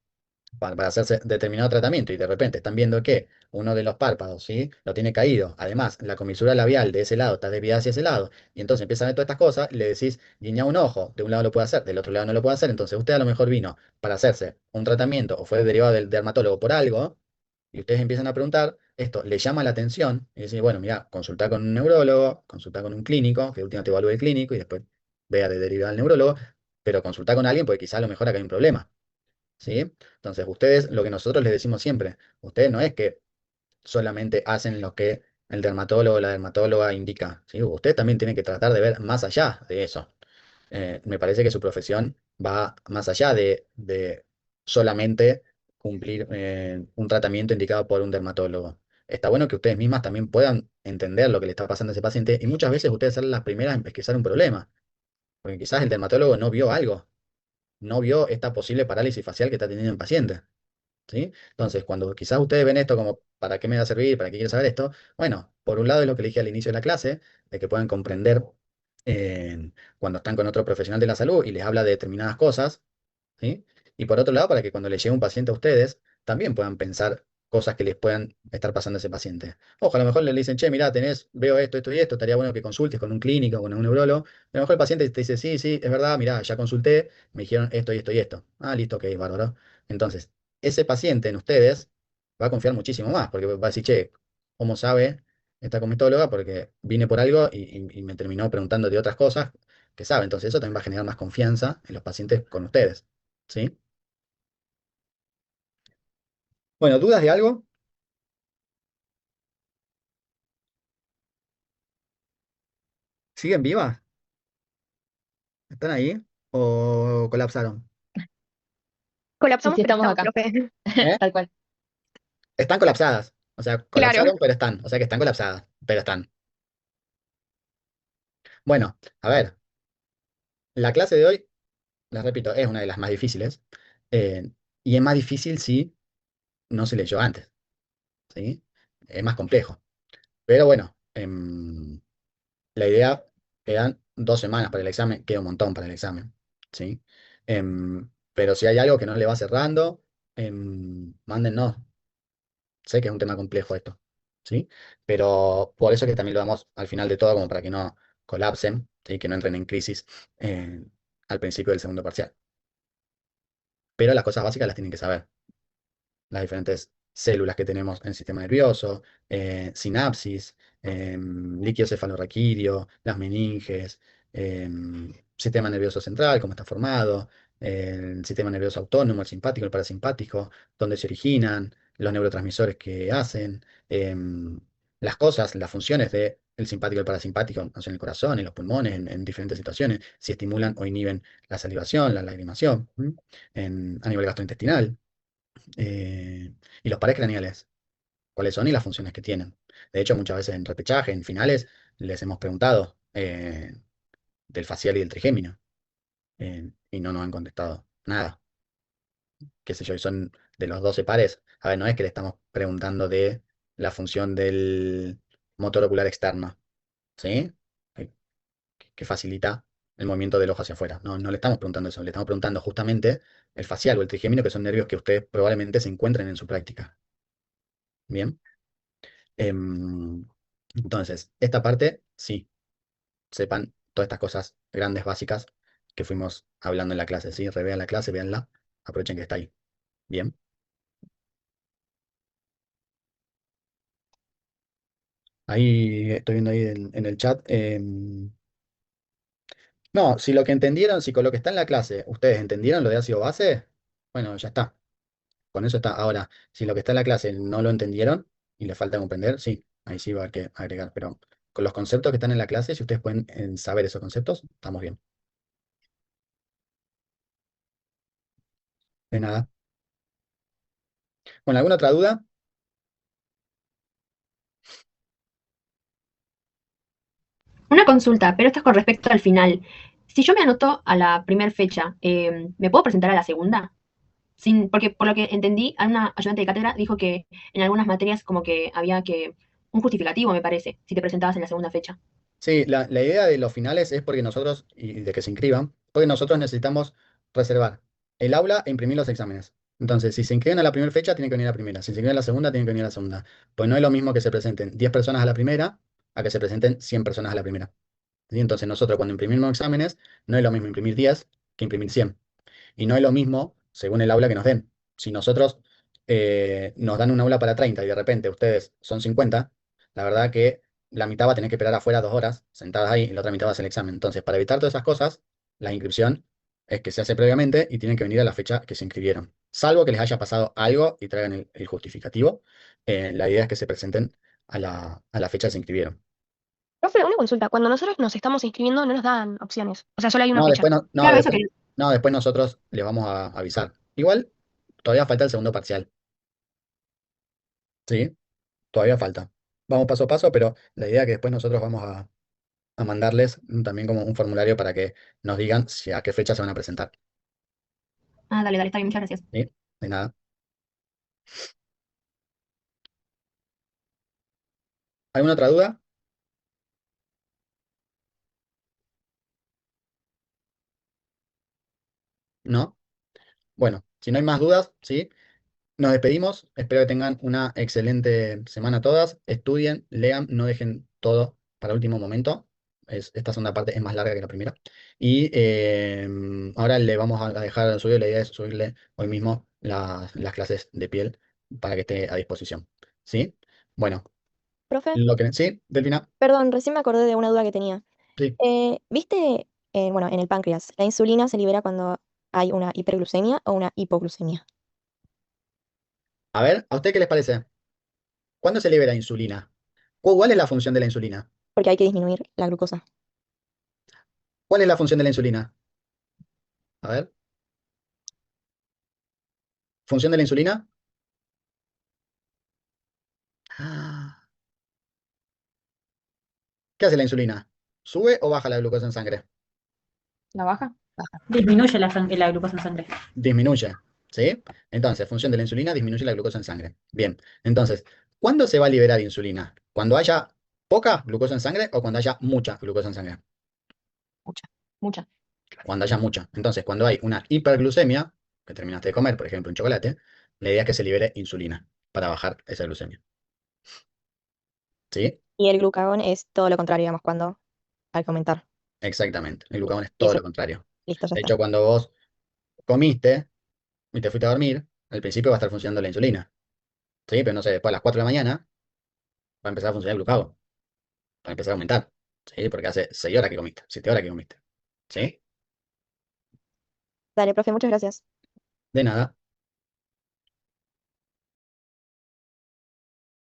para hacerse determinado tratamiento y de repente están viendo que uno de los párpados, ¿sí? Lo tiene caído, además la comisura labial de ese lado está desviada hacia ese lado, y entonces empiezan a ver todas estas cosas, le decís, guiña un ojo, de un lado lo puede hacer, del otro lado no lo puede hacer, entonces usted a lo mejor vino para hacerse un tratamiento o fue derivado del dermatólogo por algo, y ustedes empiezan a preguntar, esto le llama la atención, y decís, bueno, mira, consulta con un neurólogo, consulta con un clínico, que de última te evalúe el clínico y después vea de derivar al neurólogo, pero consulta con alguien porque quizá a lo mejor acá hay un problema. ¿Sí? Entonces, ustedes, lo que nosotros les decimos siempre, ustedes no es que solamente hacen lo que el dermatólogo o la dermatóloga indica, ¿sí? Ustedes también tienen que tratar de ver más allá de eso. Me parece que su profesión va más allá de solamente cumplir un tratamiento indicado por un dermatólogo. Está bueno que ustedes mismas también puedan entender lo que le está pasando a ese paciente y muchas veces ustedes ser las primeras en pesquisar un problema, porque quizás el dermatólogo no vio algo, no vio esta posible parálisis facial que está teniendo el paciente. ¿Sí? Entonces, cuando quizás ustedes ven esto como, ¿para qué me va a servir? ¿Para qué quiero saber esto? Bueno, por un lado es lo que le dije al inicio de la clase, de que puedan comprender cuando están con otro profesional de la salud y les habla de determinadas cosas, ¿sí? Y por otro lado, para que cuando les llegue un paciente a ustedes, también puedan pensar cosas que les puedan estar pasando a ese paciente. Ojo, a lo mejor le dicen, che, mirá, veo esto, esto y esto, estaría bueno que consultes con un clínico, con un neurólogo. A lo mejor el paciente te dice, sí, sí, es verdad, mirá, ya consulté, me dijeron esto y esto y esto. Ah, listo, ok, bárbaro. Entonces, ese paciente en ustedes va a confiar muchísimo más, porque va a decir, che, ¿cómo sabe esta comitóloga? Porque vine por algo y me terminó preguntando de otras cosas que sabe. Entonces, eso también va a generar más confianza en los pacientes con ustedes. ¿Sí? Bueno, ¿dudas de algo? ¿Siguen vivas? ¿Están ahí? ¿O colapsaron? Sí, Colapsamos, sí, pero estamos estamos, acá, profe. ¿Eh? tal cual. Están colapsadas. O sea, Claro. colapsaron, pero están. O sea que están colapsadas, pero están. Bueno, a ver, la clase de hoy, les repito, es una de las más difíciles. Y es más difícil si no se leyó antes. ¿Sí? Es más complejo. Pero bueno, la idea, quedan 2 semanas para el examen, queda un montón para el examen, ¿sí? Pero si hay algo que no le va cerrando, mándennos. Sé que es un tema complejo esto, ¿sí? Pero por eso que también lo damos al final de todo, como para que no colapsen y que no entren en crisis eh, al principio del segundo parcial. Pero las cosas básicas las tienen que saber. Las diferentes células que tenemos en el sistema nervioso, sinapsis, líquido cefalorraquídeo, las meninges, sistema nervioso central, cómo está formado, el sistema nervioso autónomo, el simpático, el parasimpático, dónde se originan, los neurotransmisores que hacen, las cosas, las funciones del simpático y el parasimpático, o sea, en el corazón, en los pulmones, en diferentes situaciones, si estimulan o inhiben la salivación, la lagrimación, ¿m? A nivel gastrointestinal. Y los pares craneales, cuáles son y las funciones que tienen. De hecho, muchas veces en repechaje, en finales, les hemos preguntado del facial y del trigémino, y no nos han contestado nada. Qué sé yo, y son de los 12 pares. A ver, no es que le estamos preguntando de la función del motor ocular externo, ¿sí? Eh, que facilita el movimiento del ojo hacia afuera. No, no le estamos preguntando eso, le estamos preguntando justamente el facial o el trigémino, que son nervios que ustedes probablemente se encuentren en su práctica. Bien. Em, entonces, esta parte, sí, sepan todas estas cosas grandes, básicas, que fuimos hablando en la clase, ¿sí? Revean la clase, véanla, aprovechen que está ahí. Bien. Ahí estoy viendo ahí en el chat. No, si lo que entendieron, si con lo que está en la clase, ustedes entendieron lo de ácido base, bueno, ya está. Con eso está. Ahora, si lo que está en la clase no lo entendieron y les falta comprender, sí, ahí sí va a haber que agregar. Pero con los conceptos que están en la clase, si ustedes pueden saber esos conceptos, estamos bien. De nada. Bueno, ¿alguna otra duda? Una consulta, pero esto es con respecto al final. Si yo me anoto a la primera fecha, ¿me puedo presentar a la segunda? Porque por lo que entendí, una ayudante de cátedra dijo que en algunas materias como que había que un justificativo, me parece, si te presentabas en la segunda fecha. Sí, la idea de los finales es porque nosotros, y de que se inscriban, porque nosotros necesitamos reservar el aula e imprimir los exámenes. Entonces, si se inscriben a la primera fecha, tienen que venir a la primera. Si se inscriben a la segunda, tienen que venir a la segunda. Pues no es lo mismo que se presenten 10 personas a la primera a que se presenten 100 personas a la primera. ¿Sí? Entonces, nosotros cuando imprimimos exámenes, no es lo mismo imprimir 10 que imprimir 100. Y no es lo mismo según el aula que nos den. Si nosotros nos dan un aula para 30 y de repente ustedes son 50, la verdad que la mitad va a tener que esperar afuera 2 horas sentadas ahí y la otra mitad va a hacer el examen. Entonces, para evitar todas esas cosas, la inscripción es que se hace previamente y tienen que venir a la fecha que se inscribieron. Salvo que les haya pasado algo y traigan el justificativo, la idea es que se presenten a la fecha que se inscribieron. Profe, una consulta. Cuando nosotros nos estamos inscribiendo no nos dan opciones. O sea, solo hay una No, fecha. después no, no, Claro, eso después, que no, después nosotros les vamos a avisar. Igual, todavía falta el segundo parcial. ¿Sí? Todavía falta. Vamos paso a paso, pero la idea es que después nosotros vamos a mandarles también como un formulario para que nos digan a qué fecha se van a presentar. Ah, dale, dale, está bien, muchas gracias. ¿Sí? De nada. ¿Alguna otra duda? ¿No? Bueno, si no hay más dudas, ¿sí? Nos despedimos. Espero que tengan una excelente semana todas. Estudien, lean, no dejen todo para último momento. Esta segunda parte es más larga que la primera. Y ahora le vamos a dejar subir. La idea es subirle hoy mismo las clases de piel para que esté a disposición. ¿Sí? Bueno, Profe, ¿sí? Delfina. perdón, recién me acordé de una duda que tenía. Sí. ¿Viste, bueno, en el páncreas, la insulina se libera cuando hay una hiperglucemia o una hipoglucemia? A ver, ¿a usted qué les parece? ¿Cuándo se libera insulina? ¿Cuál es la función de la insulina? Porque hay que disminuir la glucosa. ¿Cuál es la función de la insulina? A ver, ¿función de la insulina? Ah, ¿qué hace la insulina? ¿Sube o baja la glucosa en sangre? ¿La baja? Disminuye la glucosa en sangre. Disminuye, ¿sí? Entonces, función de la insulina, disminuye la glucosa en sangre. Bien, entonces, ¿cuándo se va a liberar insulina? ¿Cuando haya poca glucosa en sangre o cuando haya mucha glucosa en sangre? Mucha, mucha. Cuando haya mucha. Entonces, cuando hay una hiperglucemia, que terminaste de comer, por ejemplo, un chocolate, La idea es que se libere insulina para bajar esa glucemia. ¿Sí? Y el glucagón es todo lo contrario, digamos, cuando hay que aumentar. Exactamente. El glucagón es Y todo eso, lo contrario. listo, ya De está. hecho, cuando vos comiste y te fuiste a dormir, al principio va a estar funcionando la insulina. ¿Sí? Pero no sé, después a las 4 de la mañana va a empezar a funcionar el glucagón. Va a empezar a aumentar. ¿Sí? Porque hace 6 horas que comiste, 7 horas que comiste. ¿Sí? Dale, profe, muchas gracias. De nada.